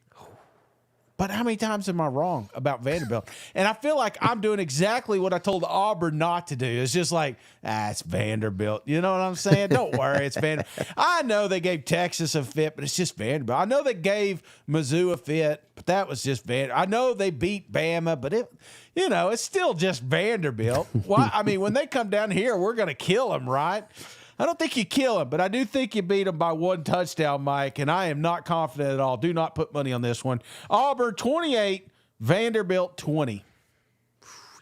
But how many times am I wrong about Vanderbilt? And I feel like I'm doing exactly what I told Auburn not to do. It's just like, it's Vanderbilt. You know what I'm saying? Don't worry, it's Vanderbilt. I know they gave Texas a fit, but it's just Vanderbilt. I know they gave Mizzou a fit, but that was just Vanderbilt. I know they beat Bama, but it's still just Vanderbilt. Why? I mean, when they come down here, we're going to kill them, right? I don't think you kill him, but I do think you beat him by one touchdown, Mike, and I am not confident at all. Do not put money on this one. Auburn 28, Vanderbilt 20.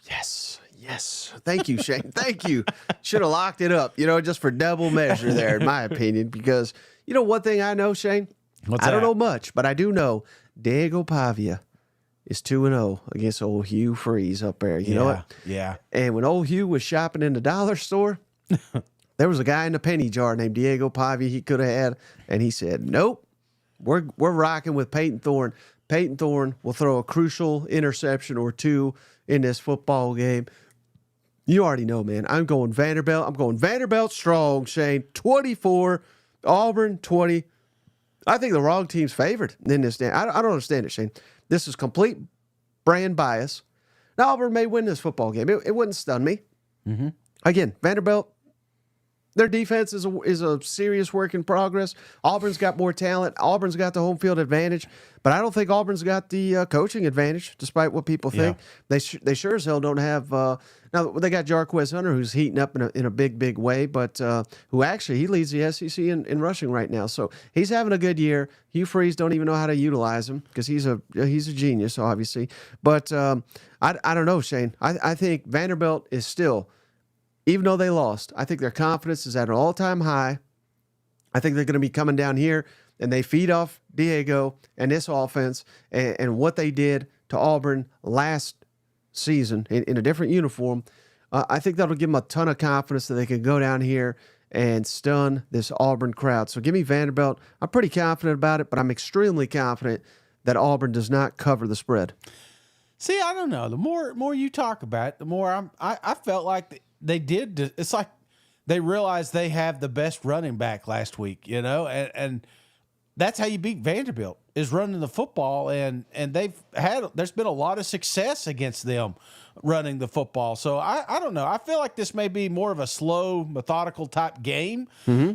Yes. Thank you, Shane. Thank you. Should have locked it up, just for double measure there, in my opinion, because, one thing I know, Shane? I don't know much, but I do know Diego Pavia is 2-0 against old Hugh Freeze up there. You know what? Yeah. And when old Hugh was shopping in the dollar store, there was a guy in the penny jar named Diego Pavia he could have had, and he said, nope, we're rocking with Peyton Thorne. Peyton Thorne will throw a crucial interception or two in this football game. You already know, man. I'm going Vanderbilt. I'm going Vanderbilt strong, Shane. 24, Auburn 20. I think the wrong team's favored in this game. I don't understand it, Shane. This is complete brand bias. Now, Auburn may win this football game. It wouldn't stun me. Mm-hmm. Again, Vanderbilt, their defense is a serious work in progress. Auburn's got more talent. Auburn's got the home field advantage, but I don't think Auburn's got the coaching advantage, despite what people think. Yeah. They sure as hell don't have. Now they got Jarquez Hunter, who's heating up in a big way, but who actually he leads the SEC in rushing right now. So he's having a good year. Hugh Freeze don't even know how to utilize him because he's a genius, obviously. But I don't know, Shane. I think Vanderbilt is still. Even though they lost, I think their confidence is at an all-time high. I think they're going to be coming down here, and they feed off Diego and this offense and what they did to Auburn last season in a different uniform. I think that'll give them a ton of confidence that they can go down here and stun this Auburn crowd. So give me Vanderbilt. I'm pretty confident about it, but I'm extremely confident that Auburn does not cover the spread. See, I don't know. The more you talk about it, the more I felt like they did. It's like they realized they have the best running back last week, and that's how you beat Vanderbilt, is running the football, and there's been a lot of success against them running the football. So I don't know. I feel like this may be more of a slow, methodical type game,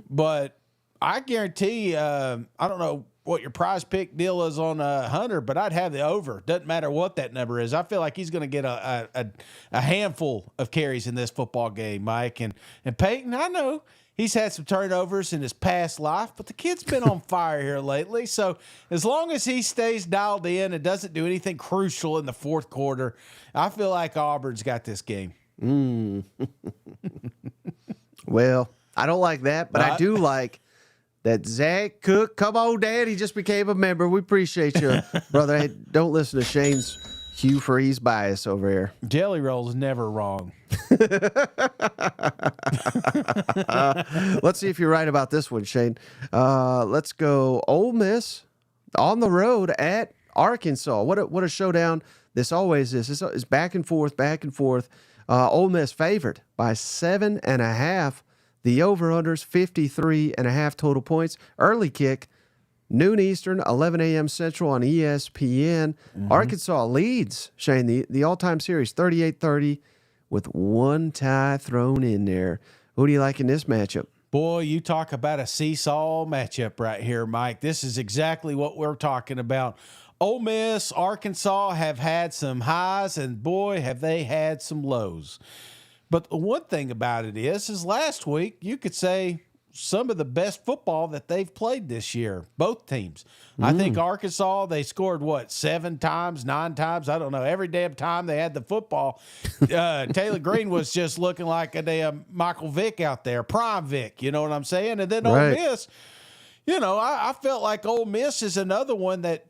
but I guarantee I don't know what your prize pick deal is on Hunter, but I'd have the over. Doesn't matter what that number is. I feel like he's going to get a handful of carries in this football game, Mike. And Peyton, I know he's had some turnovers in his past life, but the kid's been on fire here lately. So as long as he stays dialed in and doesn't do anything crucial in the fourth quarter, I feel like Auburn's got this game. Well, I don't like that, but I do like that Zach Cook. Come on, Dad. He just became a member. We appreciate you, brother. Hey, don't listen to Shane's Hugh Freeze bias over here. Jelly Roll's never wrong. Let's see if you're right about this one, Shane. Let's go Ole Miss on the road at Arkansas. What a showdown this always is. It's back and forth, back and forth. Ole Miss favored by 7.5. The over-under's 53.5 total points. Early kick, noon Eastern, 11 a.m. Central on ESPN. Arkansas leads, Shane, the all-time series, 38-30, with one tie thrown in there. Who do you like in this matchup? Boy, you talk about a seesaw matchup right here, Mike. This is exactly what we're talking about. Ole Miss, Arkansas have had some highs, and boy, have they had some lows. But the one thing about it is last week you could say some of the best football that they've played this year, both teams. I think Arkansas, they scored, 7 times, 9 times? I don't know. Every damn time they had the football. Taylor Green was just looking like a damn Michael Vick out there, prime Vick, you know what I'm saying? And then Ole Miss, I felt like Ole Miss is another one that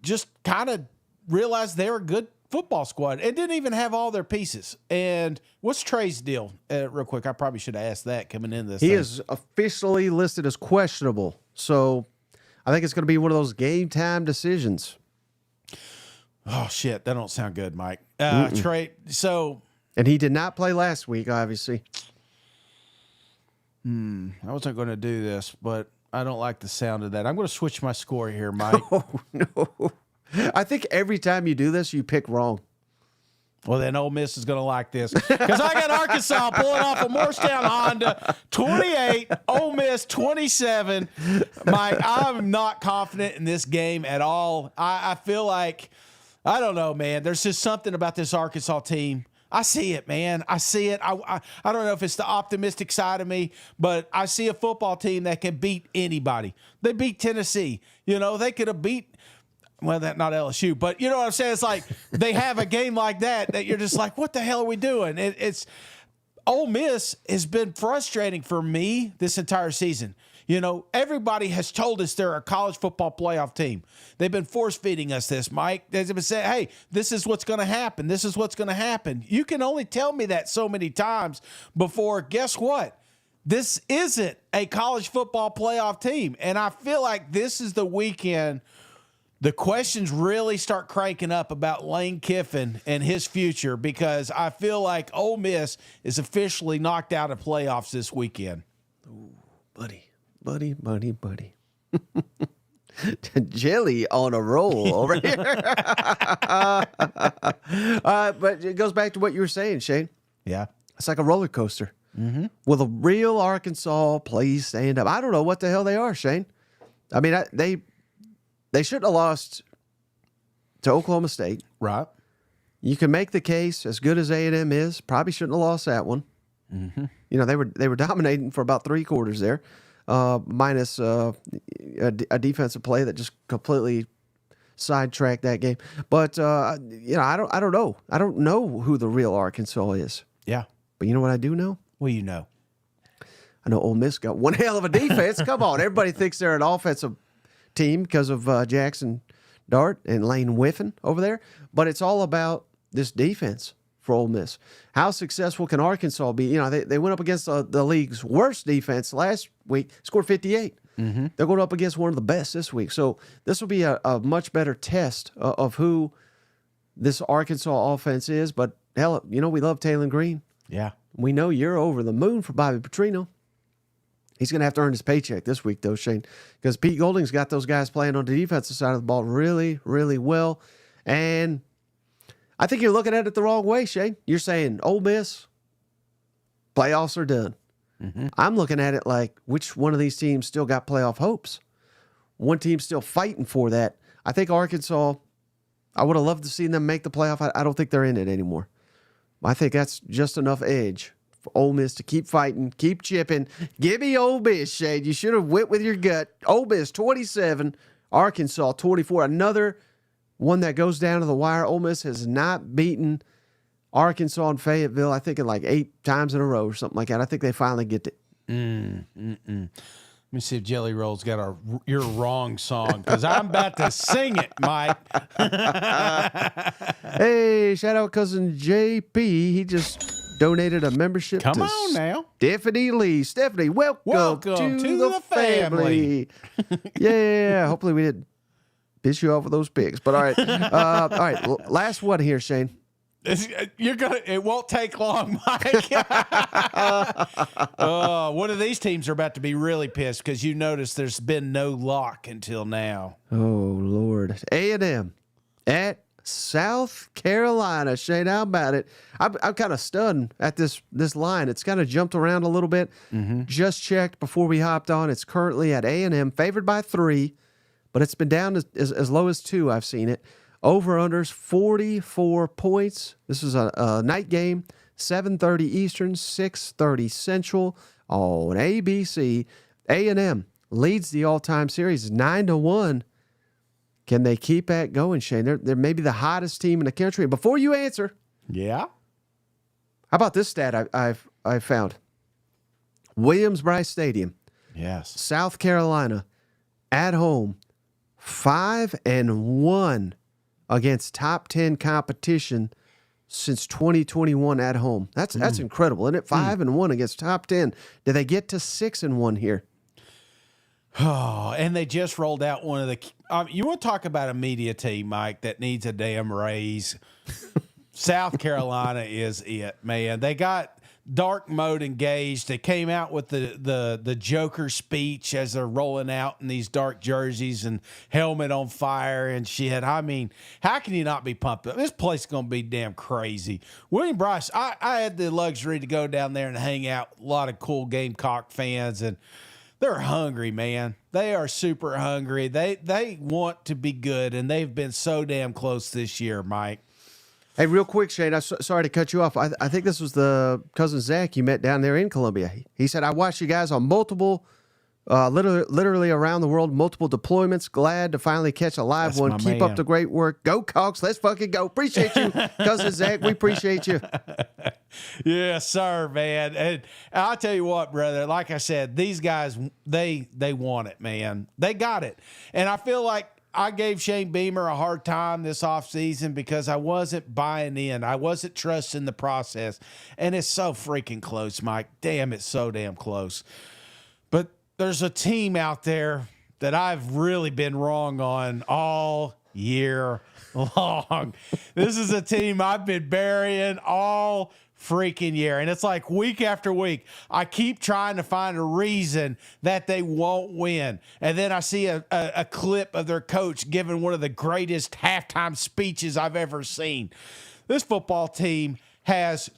just kind of realized they're a good football squad and didn't even have all their pieces. And what's Trey's deal? Real quick, I probably should have asked that coming in this. He is officially listed as questionable, so I think it's going to be one of those game time decisions. Oh shit, that don't sound good, Mike. Trey. And he did not play last week, obviously. I wasn't going to do this, but I don't like the sound of that. I'm going to switch my score here, Mike. Oh no. I think every time you do this, you pick wrong. Well, then Ole Miss is going to like this because I got Arkansas pulling off a Morristown Honda 28, Ole Miss 27. Mike, I'm not confident in this game at all. I feel like, I don't know, man. There's just something about this Arkansas team. I see it, man. I see it. I don't know if it's the optimistic side of me, but I see a football team that can beat anybody. They beat Tennessee. They could have beat, well, that not LSU, but you know what I'm saying? It's like they have a game like that you're just like, what the hell are we doing? It's Ole Miss has been frustrating for me this entire season. Everybody has told us they're a college football playoff team. They've been force-feeding us this, Mike. They've been saying, hey, this is what's going to happen. This is what's going to happen. You can only tell me that so many times before, guess what? This isn't a college football playoff team. And I feel like this is the weekend the questions really start cranking up about Lane Kiffin and his future, because I feel like Ole Miss is officially knocked out of playoffs this weekend. Ooh, buddy. Jelly on a roll over here. But it goes back to what you were saying, Shane. Yeah. It's like a roller coaster. Will the real Arkansas please stand up? I don't know what the hell they are, Shane. I mean, they shouldn't have lost to Oklahoma State. Right. You can make the case, as good as A&M is, probably shouldn't have lost that one. They were dominating for about 3 quarters there. Minus a defensive play that just completely sidetracked that game. But I don't know. I don't know who the real Arkansas is. Yeah. But you know what I do know? Well, you know. I know Ole Miss got one hell of a defense. Come on, everybody thinks they're an offensive team because of Jackson Dart and Lane Whiffen over there. But it's all about this defense for Ole Miss. How successful can Arkansas be? They went up against the league's worst defense last week, scored 58. They're going up against one of the best this week. So this will be a much better test of who this Arkansas offense is. But hell, we love Taylor Green. Yeah. We know you're over the moon for Bobby Petrino. He's going to have to earn his paycheck this week, though, Shane, because Pete Golding's got those guys playing on the defensive side of the ball really, really well. And I think you're looking at it the wrong way, Shane. You're saying, Ole Miss, playoffs are done. Mm-hmm. I'm looking at it like, which one of these teams still got playoff hopes? One team's still fighting for that. I think Arkansas, I would have loved to see them make the playoff. I don't think they're in it anymore. I think that's just enough edge for Ole Miss to keep fighting, keep chipping. Give me Ole Miss, Shade. You should have went with your gut. Ole Miss 27, Arkansas 24. Another one that goes down to the wire. Ole Miss has not beaten Arkansas and Fayetteville, I think, in like 8 times in a row or something like that. I think they finally get it. Let me see if Jelly Roll's got your wrong song, because I'm about to sing it, Mike. Hey, shout out cousin JP. He just donated a membership Come to on now. Stephanie Lee. Stephanie, welcome to the family. Yeah, hopefully we didn't piss you off with those pigs. But all right. All right, last one here, Shane. It won't take long, Mike. One of these teams are about to be really pissed because you notice there's been no lock until now. Oh, Lord. A&M at South Carolina. Shane, how about it? I'm kind of stunned at this line. It's kind of jumped around a little bit. Mm-hmm. Just checked before we hopped on. It's currently at A&M, favored by 3, but it's been down as low as 2. I've seen it. Over-unders 44 points. This is a night game, 7:30 Eastern, 6:30 Central on ABC. A&M leads the all-time series 9-1. Can they keep that going, Shane? They're maybe the hottest team in the country. Before you answer, yeah, how about this stat I've found? Williams-Brice Stadium, yes, South Carolina, at home, 5-1 against top 10 competition since 2021 at home. That's incredible, isn't it? 5-1 against top 10. Did they get to 6-1 here? Oh, and they just rolled out one of the. You want to talk about a media team, Mike, that needs a damn raise? South Carolina is it, man. They got dark mode engaged. They came out with the Joker speech as they're rolling out in these dark jerseys and helmet on fire and shit. I mean, how can you not be pumped up? This place is going to be damn crazy. William Brice, I had the luxury to go down there and hang out with a lot of cool Gamecock fans, and they're hungry, man. They are super hungry. They want to be good, and they've been so damn close this year, Mike. Hey, real quick, Shane, I'm sorry to cut you off. I think this was the cousin Zach you met down there in Columbia. He said, I watched you guys on multiple, literally around the world, multiple deployments. Glad to finally catch a live That's one. Keep up the great work. Go, Cox. Let's fucking go. Appreciate you, cousin Zach. We appreciate you. Yes, sir, man. And I'll tell you what, brother, like I said, these guys, they want it, man. They got it. And I feel like I gave Shane Beamer a hard time this offseason because I wasn't buying in. I wasn't trusting the process. And it's so freaking close, Mike. Damn, it's so damn close. But there's a team out there that I've really been wrong on all year long. This is a team I've been burying all freaking year. And it's like week after week, I keep trying to find a reason that they won't win. And then I see a clip of their coach giving one of the greatest halftime speeches I've ever seen. This football team has,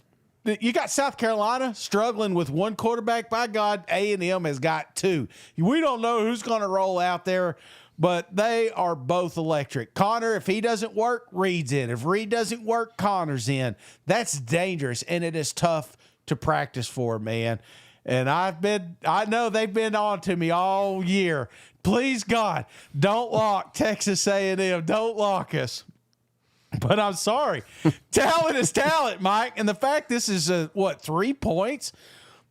you got South Carolina struggling with one quarterback. By God, A&M has got 2. We don't know who's going to roll out there, but they are both electric. Connor, if he doesn't work, Reed's in. If Reed doesn't work, Connor's in. That's dangerous, and it is tough to practice for, man. And I know they've been on to me all year. Please, God, don't lock Texas A&M. Don't lock us. But I'm sorry. Talent is talent, Mike. And the fact this is, 3 points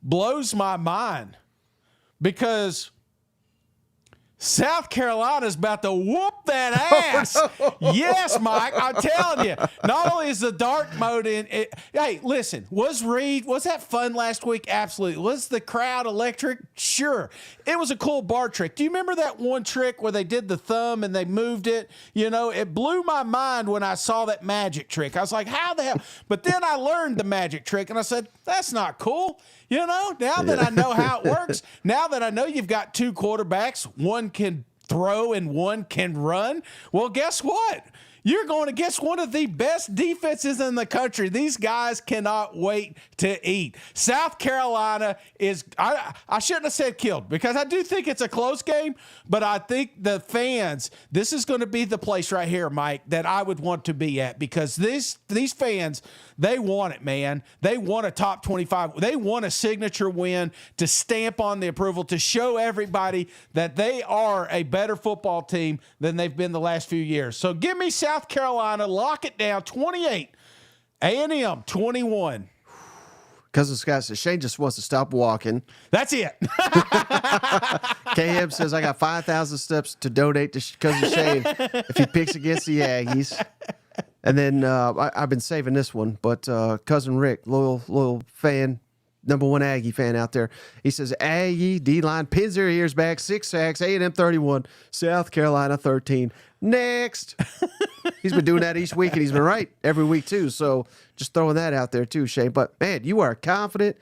blows my mind. Because South Carolina's about to whoop that ass. Yes, Mike, I'm telling you. Not only is the dark mode in it. Hey, listen, was that fun last week? Absolutely. Was the crowd electric? Sure. It was a cool bar trick. Do you remember that one trick where they did the thumb and they moved it? You know, it blew my mind when I saw that magic trick. I was like, how the hell? But then I learned the magic trick and I said, that's not cool. You know, now that I know how it works, now that I know you've got two quarterbacks, one can throw and one can run, well, guess what? You're going against one of the best defenses in the country. These guys cannot wait to eat. South Carolina is, I shouldn't have said killed because I do think it's a close game, but I think the fans, this is going to be the place right here, Mike, that I would want to be at because these fans, they want it, man. They want a top 25. They want a signature win to stamp on the approval, to show everybody that they are a better football team than they've been the last few years. So give me South Carolina, lock it down, 28. A&M, 21. Cousin Scott says Shane just wants to stop walking. That's it. KM says I got 5,000 steps to donate to Cousin Shane if he picks against the Aggies. And then I've been saving this one, but Cousin Rick, loyal fan, #1 Aggie fan out there, he says Aggie D-line pins their ears back, 6 sacks, A&M 31, South Carolina 13. Next. He's been doing that each week, and he's been right every week too. So just throwing that out there too, Shane. But man, you are confident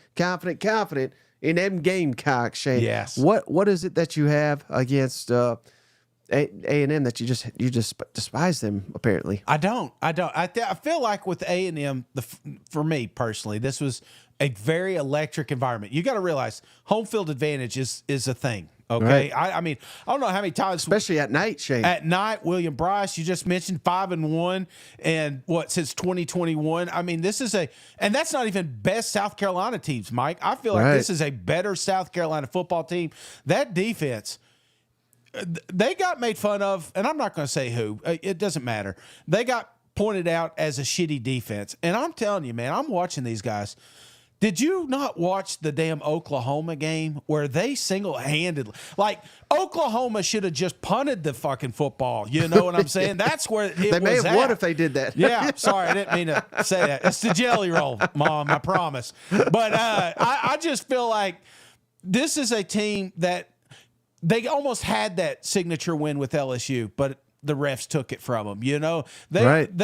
in them Gamecocks, Shane. Yes. What is it that you have against A&M that you just despise them? Apparently, I don't. I feel like with A&M, for me personally, this was a very electric environment. You got to realize home field advantage is a thing. Okay, right. I mean, I don't know how many times, especially at night, Shane. At night, William Bryce, you just mentioned 5-1, and since 2021. I mean, this is and that's not even best South Carolina teams, Mike. I feel like this is a better South Carolina football team. That defense, they got made fun of, and I'm not going to say who. It doesn't matter. They got pointed out as a shitty defense, and I'm telling you, man, I'm watching these guys. Did you not watch the damn Oklahoma game where they single-handedly, like Oklahoma should have just punted the fucking football? You know what I'm saying? That's where it they may have won if they did that. Yeah, sorry, I didn't mean to say that. It's the jelly roll, Mom, I promise. But I just feel like this is a team that they almost had that signature win with LSU, but the refs took it from them. You know, they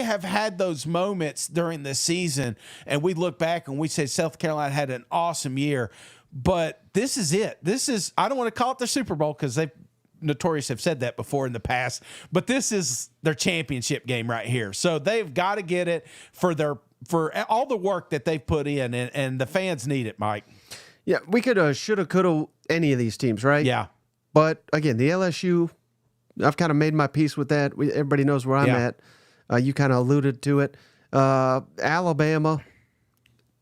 have had those moments during the season, and we look back and we say South Carolina had an awesome year, but this is it. This is, I don't want to call it the Super Bowl because they notorious have said that before in the past, but this is their championship game right here. So they've got to get it for all the work that they've put in, and the fans need it, Mike. Yeah, we could have, should have, could have any of these teams, right? Yeah. But again, the LSU, I've kind of made my peace with that. Everybody knows where I'm at. You kind of alluded to it. Alabama,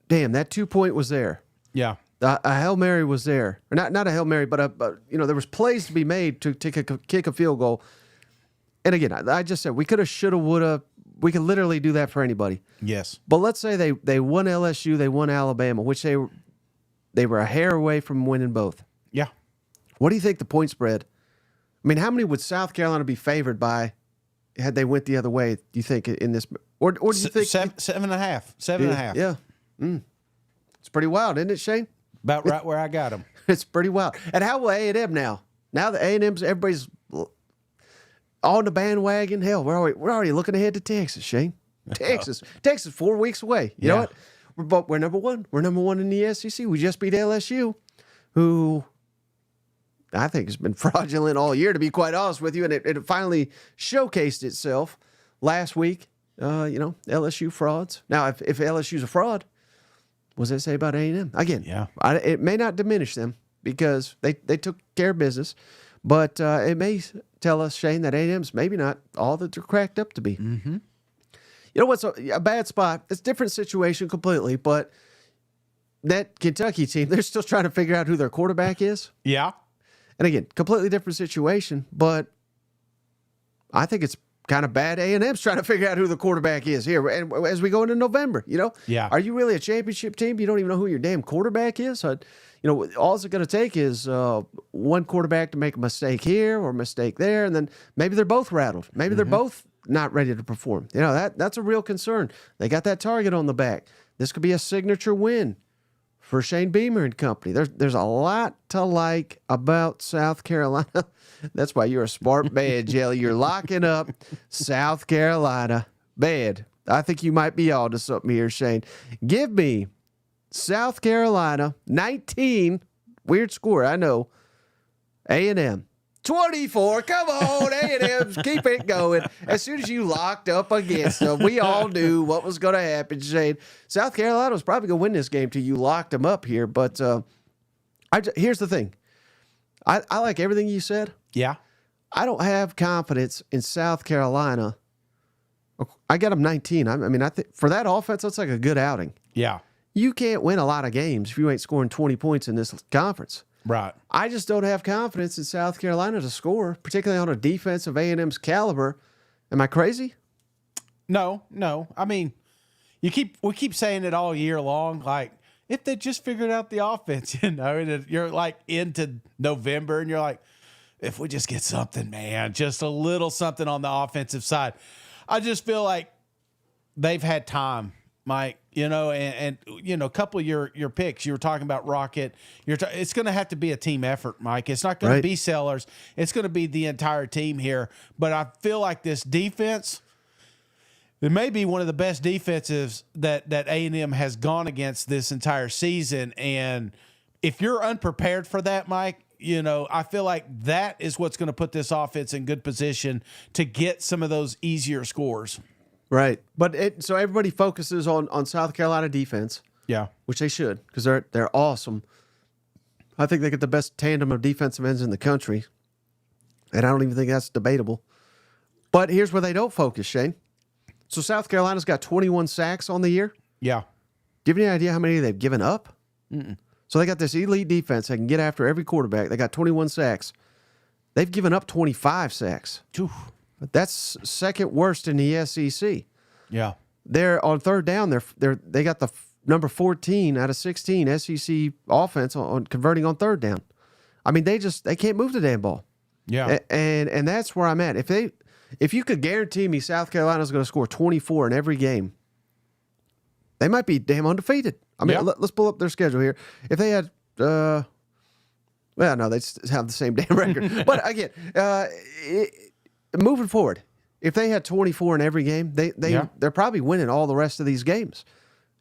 damn, that 2-point was there. Yeah. A Hail Mary was there. Or not a Hail Mary, but there was plays to be made to kick a field goal. And again, I just said we could have, should have, would have. We could literally do that for anybody. Yes. But let's say they won LSU, they won Alabama, which they were a hair away from winning both. Yeah. What do you think the point spread? I mean, how many would South Carolina be favored by had they went the other way, do you think, in this? Or do you think? 7.5. 7.5. Yeah. It's pretty wild, isn't it, Shane? About right where I got them. It's pretty wild. And how will A&M now? Now the A&M's, everybody's on the bandwagon. Hell, we're already looking ahead to Texas, Shane. Texas 4 weeks away. You know what? We're number one. We're number one in the SEC. We just beat LSU, who I think has been fraudulent all year, to be quite honest with you. And it finally showcased itself last week. LSU frauds. Now, if LSU's a fraud, what does that say about A&M? Again, it may not diminish them because they took care of business, but it may tell us, Shane, that A&M's maybe not all that they're cracked up to be. Mm-hmm. You know what's a bad spot? It's a different situation completely, but that Kentucky team, they're still trying to figure out who their quarterback is. Yeah. And again, completely different situation, but I think it's kind of bad A&M's trying to figure out who the quarterback is here. And as we go into November, Yeah. Are you really a championship team? You don't even know who your damn quarterback is? All it's going to take is one quarterback to make a mistake here or a mistake there, and then maybe they're both rattled. Maybe they're both not ready to perform. That's a real concern. They got that target on the back. This could be a signature win for Shane Beamer and company. There's a lot to like about South Carolina. That's why you're a smart man, Jelly. You're locking up South Carolina. Bad. I think you might be on to something here, Shane. Give me South Carolina 19. Weird score, I know. A&M 24. Come on, A&M. Keep it going. As soon as you locked up against them, we all knew what was going to happen, Shane. South Carolina was probably going to win this game till you locked them up here. But here's the thing. I like everything you said. Yeah. I don't have confidence in South Carolina. I got them 19. I think for that offense, that's like a good outing. Yeah. You can't win a lot of games if you ain't scoring 20 points in this conference. Right. I just don't have confidence in South Carolina to score, particularly on a defense of A&M's caliber. Am I crazy? No. I mean, we keep saying it all year long. Like, if they just figured out the offense, and you're like into November, and you're like, if we just get something, man, just a little something on the offensive side. I just feel like they've had time, Mike. And a couple of your picks, you were talking about Rocket. It's going to have to be a team effort, Mike. It's not going to be Sellers. It's going to be the entire team here. But I feel like this defense, it may be one of the best defensives that A&M has gone against this entire season. And if you're unprepared for that, Mike, I feel like that is what's going to put this offense in good position to get some of those easier scores. Right. But so everybody focuses on South Carolina defense. Yeah. Which they should, because they're awesome. I think they get the best tandem of defensive ends in the country. And I don't even think that's debatable. But here's where they don't focus, Shane. So South Carolina's got 21 sacks on the year. Yeah. Do you have any idea how many they've given up? Mm-mm. So they got this elite defense. They can get after every quarterback. They got 21 sacks. They've given up 25 sacks. Oof. But that's second worst in the SEC. Yeah. They're on third down. They got the number 14 out of 16 SEC offense on converting on third down. I mean, they can't move the damn ball. Yeah. And that's where I'm at. If you could guarantee me South Carolina's going to score 24 in every game, they might be damn undefeated. I mean, let's pull up their schedule here. If they had, no, they have the same damn record. But again, moving forward, if they had 24 in every game, they're probably winning all the rest of these games.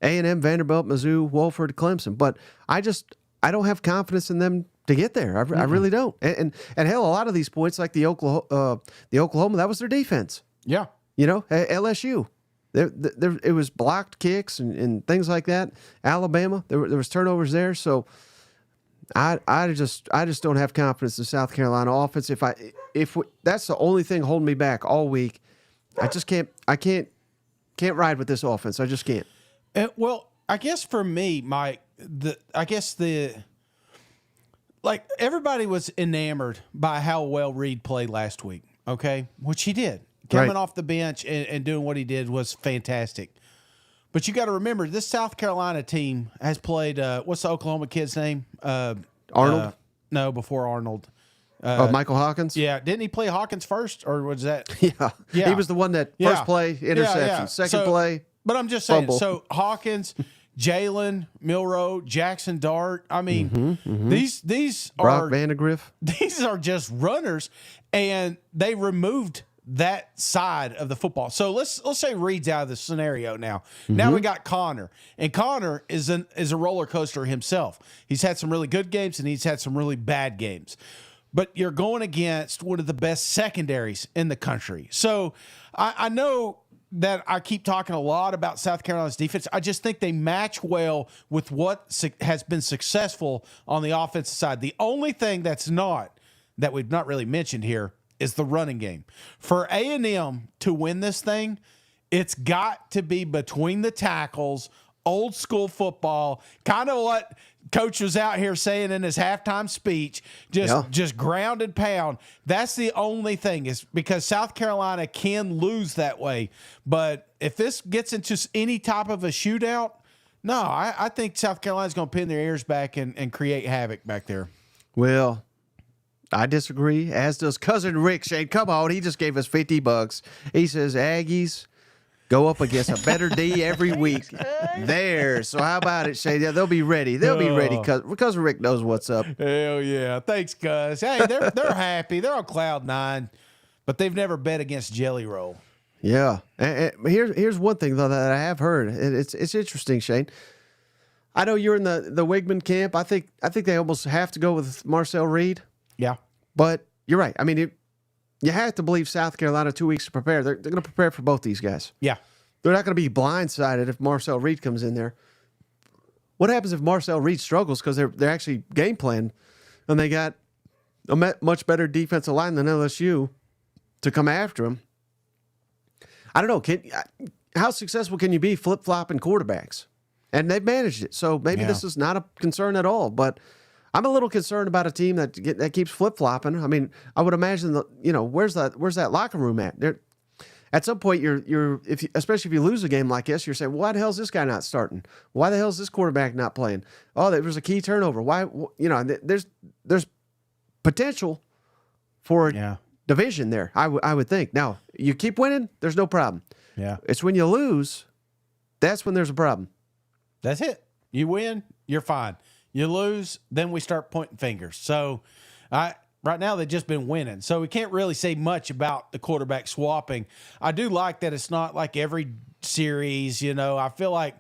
A&M, Vanderbilt, Mizzou, Wofford, Clemson. But I don't have confidence in them to get there. I really don't. And hell, a lot of these points, like the Oklahoma, that was their defense. Yeah. LSU. It was blocked kicks and things like that. Alabama, there was turnovers there. So I just don't have confidence in South Carolina offense. If that's the only thing holding me back all week, I can't ride with this offense. I just can't. Well, I guess for me, Mike, everybody was enamored by how well Reed played last week. Okay, which he did. Coming off the bench and doing what he did was fantastic. But you got to remember, this South Carolina team has played. What's the Oklahoma kid's name? Arnold? No, before Arnold. Michael Hawkins? Yeah. Didn't he play Hawkins first, or was that? Yeah. He was the one that first play, interception. Second play. But I'm just saying, fumble. So Hawkins, Jalen, Milroe, Jackson Dart. I mean, these Brock Vandegrift. These are just runners, and they removed that side of the football. So let's say Reed's out of the scenario now. Now we got Connor, and Connor is a roller coaster himself. He's had some really good games, and he's had some really bad games. But you're going against one of the best secondaries in the country. So I know that I keep talking a lot about South Carolina's defense. I just think they match well with what has been successful on the offensive side. The only thing that we've not really mentioned here is the running game. For A&M to win this thing, it's got to be between the tackles old school football, kind of what Coach was out here saying in his halftime speech, just ground and pound. That's the only thing, is because South Carolina can lose that way. But if this gets into any type of a shootout, no, I think South Carolina's going to pin their ears back and create havoc back there. Well, I disagree, as does Cousin Rick. Shane, come on. He just gave us $50. He says Aggies go up against a better D every week. There. So how about it, Shane? Yeah, they'll be ready. They'll be ready because Rick knows what's up. Hell yeah. Thanks, cuz. Hey, they're happy. They're on cloud nine, but they've never bet against Jelly Roll. Yeah. And here's one thing, though, that I have heard. It's interesting, Shane. I know you're in the Wigman camp. I think they almost have to go with Marcel Reed. Yeah. But you're right. I mean, you have to believe South Carolina 2 weeks to prepare. They're going to prepare for both these guys. Yeah. They're not going to be blindsided if Marcel Reed comes in there. What happens if Marcel Reed struggles because they're actually game planning and they got a much better defensive line than LSU to come after him? I don't know. How successful can you be flip-flopping quarterbacks? And they've managed it. So maybe this is not a concern at all. But I'm a little concerned about a team that keeps flip-flopping. I mean, I would imagine where's that locker room at? At some point, especially if you lose a game like this, you're saying, well, why the hell is this guy not starting? Why the hell is this quarterback not playing? Oh, there was a key turnover. Why? There's potential for division there. I would think. Now you keep winning, there's no problem. Yeah, it's when you lose, that's when there's a problem. That's it. You win, you're fine. You lose, then we start pointing fingers. So, right now they've just been winning. So we can't really say much about the quarterback swapping. I do like that it's not like every series. I feel like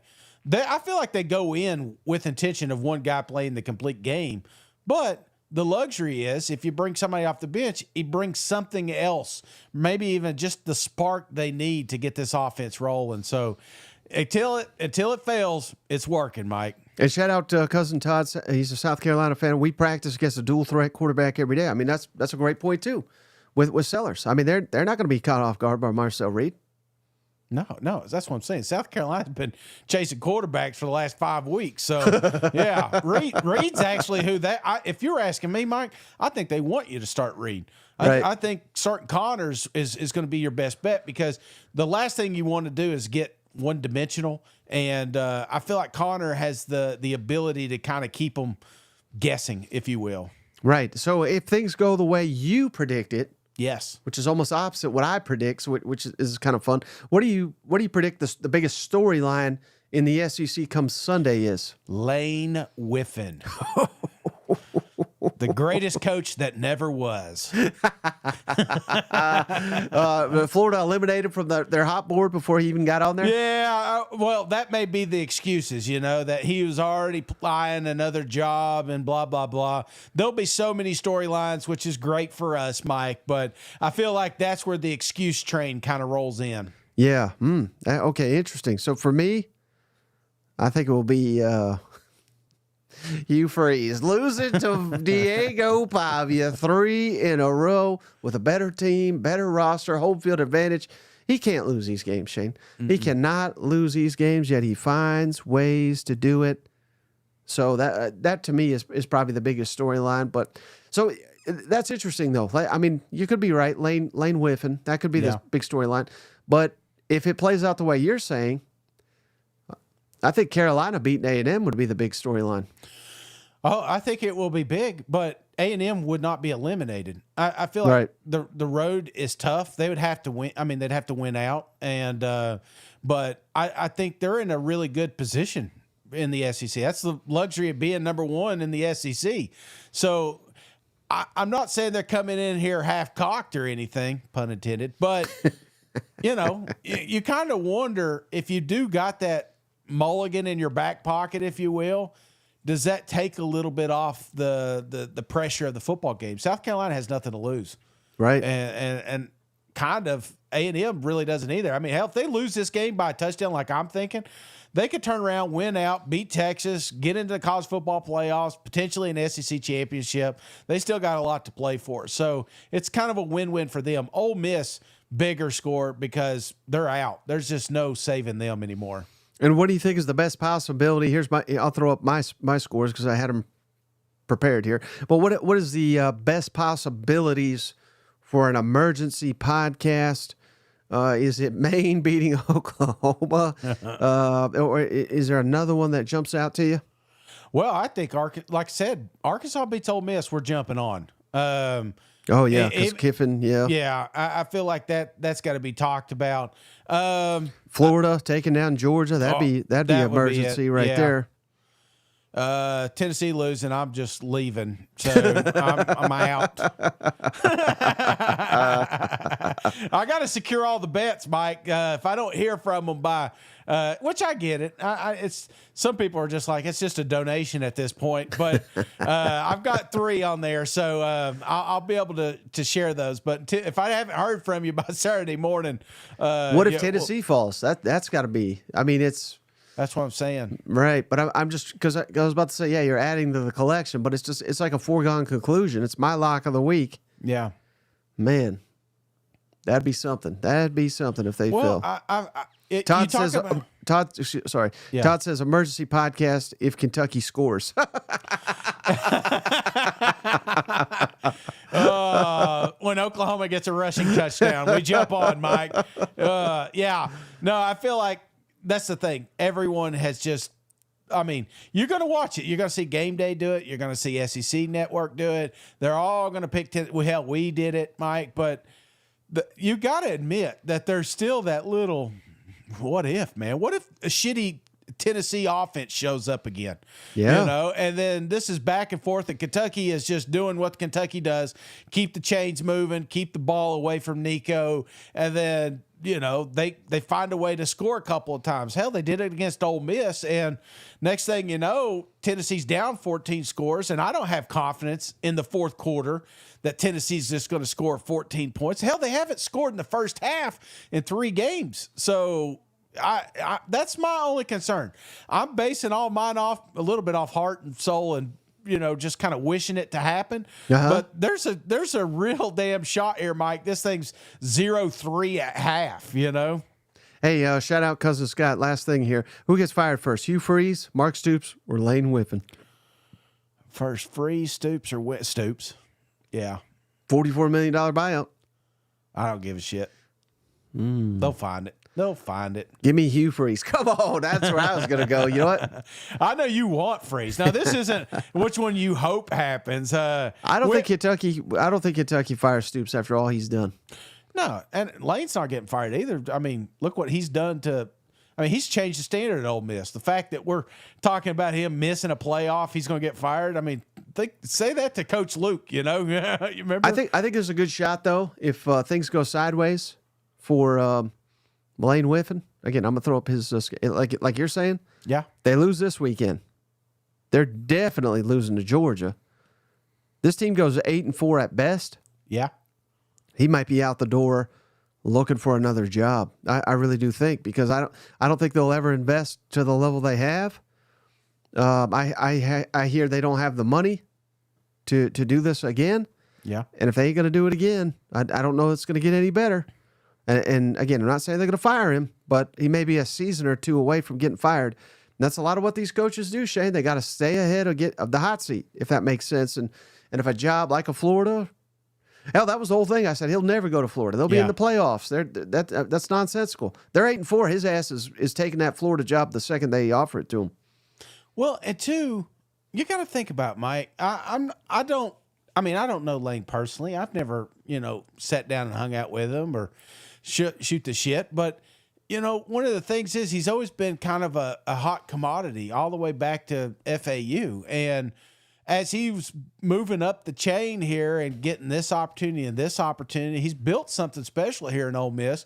they go in with intention of one guy playing the complete game. But the luxury is if you bring somebody off the bench, he brings something else, maybe even just the spark they need to get this offense rolling. So until it fails, it's working, Mike. And shout out to Cousin Todd. He's a South Carolina fan. We practice against a dual threat quarterback every day. I mean, that's a great point too, with Sellers. I mean, they're not going to be caught off guard by Marcel Reed. No, that's what I'm saying. South Carolina's been chasing quarterbacks for the last 5 weeks. So yeah, Reed's actually if you're asking me, Mike, I think they want you to start Reed. I think starting Connors is going to be your best bet, because the last thing you want to do is get one-dimensional, and I feel like Connor has the ability to kind of keep them guessing, if you will. Right. So if things go the way you predict it, yes, which is almost opposite what I predict, so which is kind of fun. What do you predict the biggest storyline in the SEC come Sunday is? Lane Whiffen. The greatest coach that never was. Florida eliminated from their hot board before he even got on there? Yeah, well, that may be the excuses, that he was already applying another job and blah, blah, blah. There'll be so many storylines, which is great for us, Mike, but I feel like that's where the excuse train kind of rolls in. Yeah. Okay, interesting. So for me, I think it will be Hugh Freeze losing to Diego Pavia 3 in a row with a better team, better roster, home field advantage. He can't lose these games, Shane. Mm-mm. He cannot lose these games, yet he finds ways to do it. So that to me is probably the biggest storyline. But so that's interesting, though. I mean, you could be right. Lane Whiffen, that could be this big storyline. But if it plays out the way you're saying, I think Carolina beating A&M would be the big storyline. Oh, I think it will be big, but A&M would not be eliminated. I feel like the road is tough. They would have to win. I mean, they'd have to win out, but I think they're in a really good position in the SEC. That's the luxury of being number one in the SEC. So I'm not saying they're coming in here half-cocked or anything, pun intended, but you kind of wonder if you do got that mulligan in your back pocket, if you will, does that take a little bit off the pressure of the football game? South Carolina has nothing to lose, right? And kind of A&M really doesn't either. I mean, hell, if they lose this game by a touchdown, like I'm thinking, they could turn around, win out, beat Texas, get into the college football playoffs, potentially an SEC championship. They still got a lot to play for, so it's kind of a win-win for them. Ole Miss, bigger score because they're out. There's just no saving them anymore. And what do you think is the best possibility? I'll throw up my scores because I had them prepared here. But what is the best possibilities for an emergency podcast? Is it Maine beating Oklahoma? Or is there another one that jumps out to you? Well, I think, like I said, Arkansas beats Ole Miss. We're jumping on. Oh, yeah, because Kiffin, yeah. Yeah, I feel like that's got to be talked about. Florida taking down Georgia, that'd be emergency right there. Tennessee losing, I'm just leaving. So I'm out. I got to secure all the bets, Mike. If I don't hear from them by, which I get it. It's some people are just like, it's just a donation at this point. But I've got 3 on there, so I'll be able to share those. But if I haven't heard from you by Saturday morning, what if Tennessee falls? That's got to be. I mean, that's what I'm saying. Right, but I'm just, because I was about to say, yeah, you're adding to the collection, but it's like a foregone conclusion. It's my lock of the week. Yeah. Man, that'd be something. That'd be something if they fail. Todd says, Yeah. Todd says emergency podcast if Kentucky scores. When Oklahoma gets a rushing touchdown, we jump on, Mike. Yeah. No, I feel like that's the thing. Everyone has just, I mean, you're going to watch it. You're going to see Game Day do it. You're going to see SEC Network do it. They're all going to pick, hell, we did it, Mike. But you got to admit that there's still that little, what if, man? What if a shitty Tennessee offense shows up again? Yeah. You know, and then this is back and forth, and Kentucky is just doing what Kentucky does. Keep the chains moving, keep the ball away from Nico, and then, you know, they find a way to score a couple of times. Hell, they did it against Ole Miss, and next thing you know, Tennessee's down 14 scores, and I don't have confidence in the fourth quarter that Tennessee's just going to score 14 points. Hell, they haven't scored in the first half in 3 games. So I that's my only concern. I'm basing all mine off a little bit off heart and soul and, you know, just kind of wishing it to happen. But there's a real damn shot here, Mike. This thing's 0-3 at half, you know? Hey, shout out Cousin Scott. Last thing here. Who gets fired first? Hugh Freeze, Mark Stoops, or Lane Whiffen? First, Freeze, Stoops, or Stoops. Yeah. $44 million buyout. I don't give a shit. They'll find it. They'll find it. Give me Hugh Freeze. Come on. That's where I was going to go. You know what? I know you want Freeze. Now, this isn't which one you hope happens. I don't think Kentucky fires Stoops after all he's done. No, and Lane's not getting fired either. I mean, look what he's done he's changed the standard at Ole Miss. The fact that we're talking about him missing a playoff, he's going to get fired. I mean, say that to Coach Luke, you know? You remember? I think there's a good shot, though, if things go sideways for Lane Whiffen. Again, I'm going to throw up his, like you're saying. Yeah. They lose this weekend. They're definitely losing to Georgia. This team goes 8-4 at best. Yeah. He might be out the door looking for another job. I really do think, because I don't think they'll ever invest to the level they have. I hear they don't have the money to do this again. Yeah. And if they ain't going to do it again, I don't know it's going to get any better. And again, I'm not saying they're going to fire him, but he may be a season or 2 away from getting fired. And that's a lot of what these coaches do, Shane. They got to stay ahead of the hot seat, if that makes sense. And if a job like a Florida, hell, that was the whole thing. I said he'll never go to Florida. They'll be in the playoffs. That's nonsensical. They're 8-4. His ass is taking that Florida job the second they offer it to him. Well, and 2, you got to think about Mike. I don't know Lane personally. I've never, sat down and hung out with him or shoot the shit. But, one of the things is he's always been kind of a hot commodity all the way back to FAU. And as he was moving up the chain here and getting this opportunity and this opportunity, he's built something special here in Ole Miss.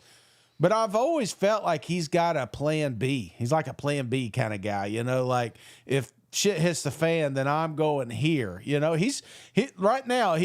But I've always felt like he's got a plan B. He's like a plan B kind of guy, like if shit hits the fan, then I'm going here. Right now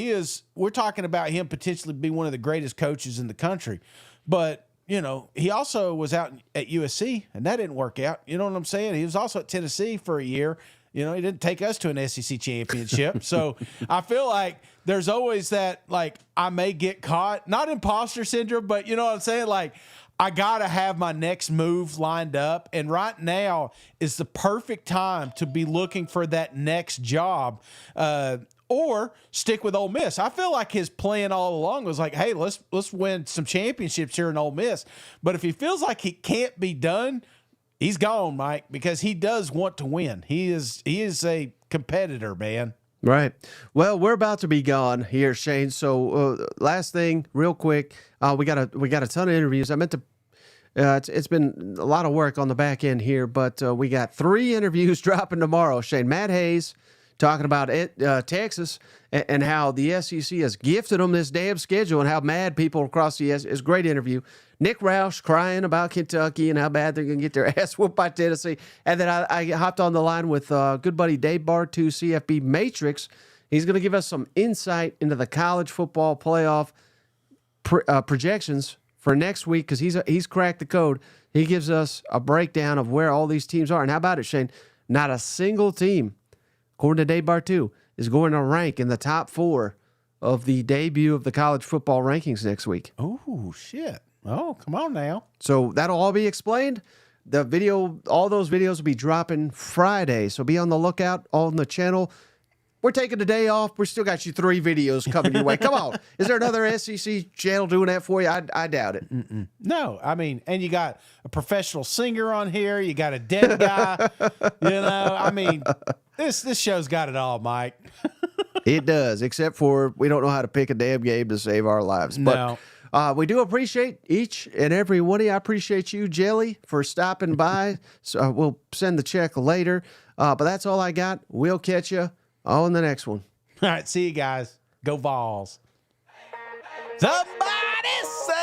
we're talking about him potentially being one of the greatest coaches in the country. But, he also was out at USC and that didn't work out. You know what I'm saying? He was also at Tennessee for a year. He didn't take us to an SEC championship. So I feel like there's always that, like, I may get caught. Not imposter syndrome, but you know what I'm saying? Like, I got to have my next move lined up. And right now is the perfect time to be looking for that next job or stick with Ole Miss. I feel like his plan all along was like, hey, let's win some championships here in Ole Miss. But if he feels like he can't be done, he's gone, Mike, because he does want to win. He is a competitor, man. Right. Well, we're about to be gone here, Shane. So last thing, real quick, we got a ton of interviews. I meant to. It's been a lot of work on the back end here, but we got 3 interviews dropping tomorrow. Shane, Matt Hayes talking about Texas and how the SEC has gifted them this damn schedule and how mad people across the SEC. It's a great interview. Nick Roush crying about Kentucky and how bad they're going to get their ass whooped by Tennessee. And then I hopped on the line with good buddy Dave Bartu, CFB Matrix. He's going to give us some insight into the college football playoff projections for next week because he's cracked the code. He gives us a breakdown of where all these teams are. And how about it, Shane? Not a single team, according to Dave Bartu, is going to rank in the top 4 of the debut of the college football rankings next week. Oh, shit. Oh, come on now. So that'll all be explained. The video, all those videos will be dropping Friday. So be on the lookout on the channel. We're taking the day off. We still got you 3 videos coming your way. Come on. Is there another SEC channel doing that for you? I doubt it. No, I mean, and you got a professional singer on here. You got a dead guy. I mean, this show's got it all, Mike. It does, except for we don't know how to pick a damn game to save our lives. But No. we do appreciate each and every one of you. I appreciate you, Jelly, for stopping by. So we'll send the check later. But that's all I got. We'll catch you on the next one. All right, see you guys. Go Vols. Somebody say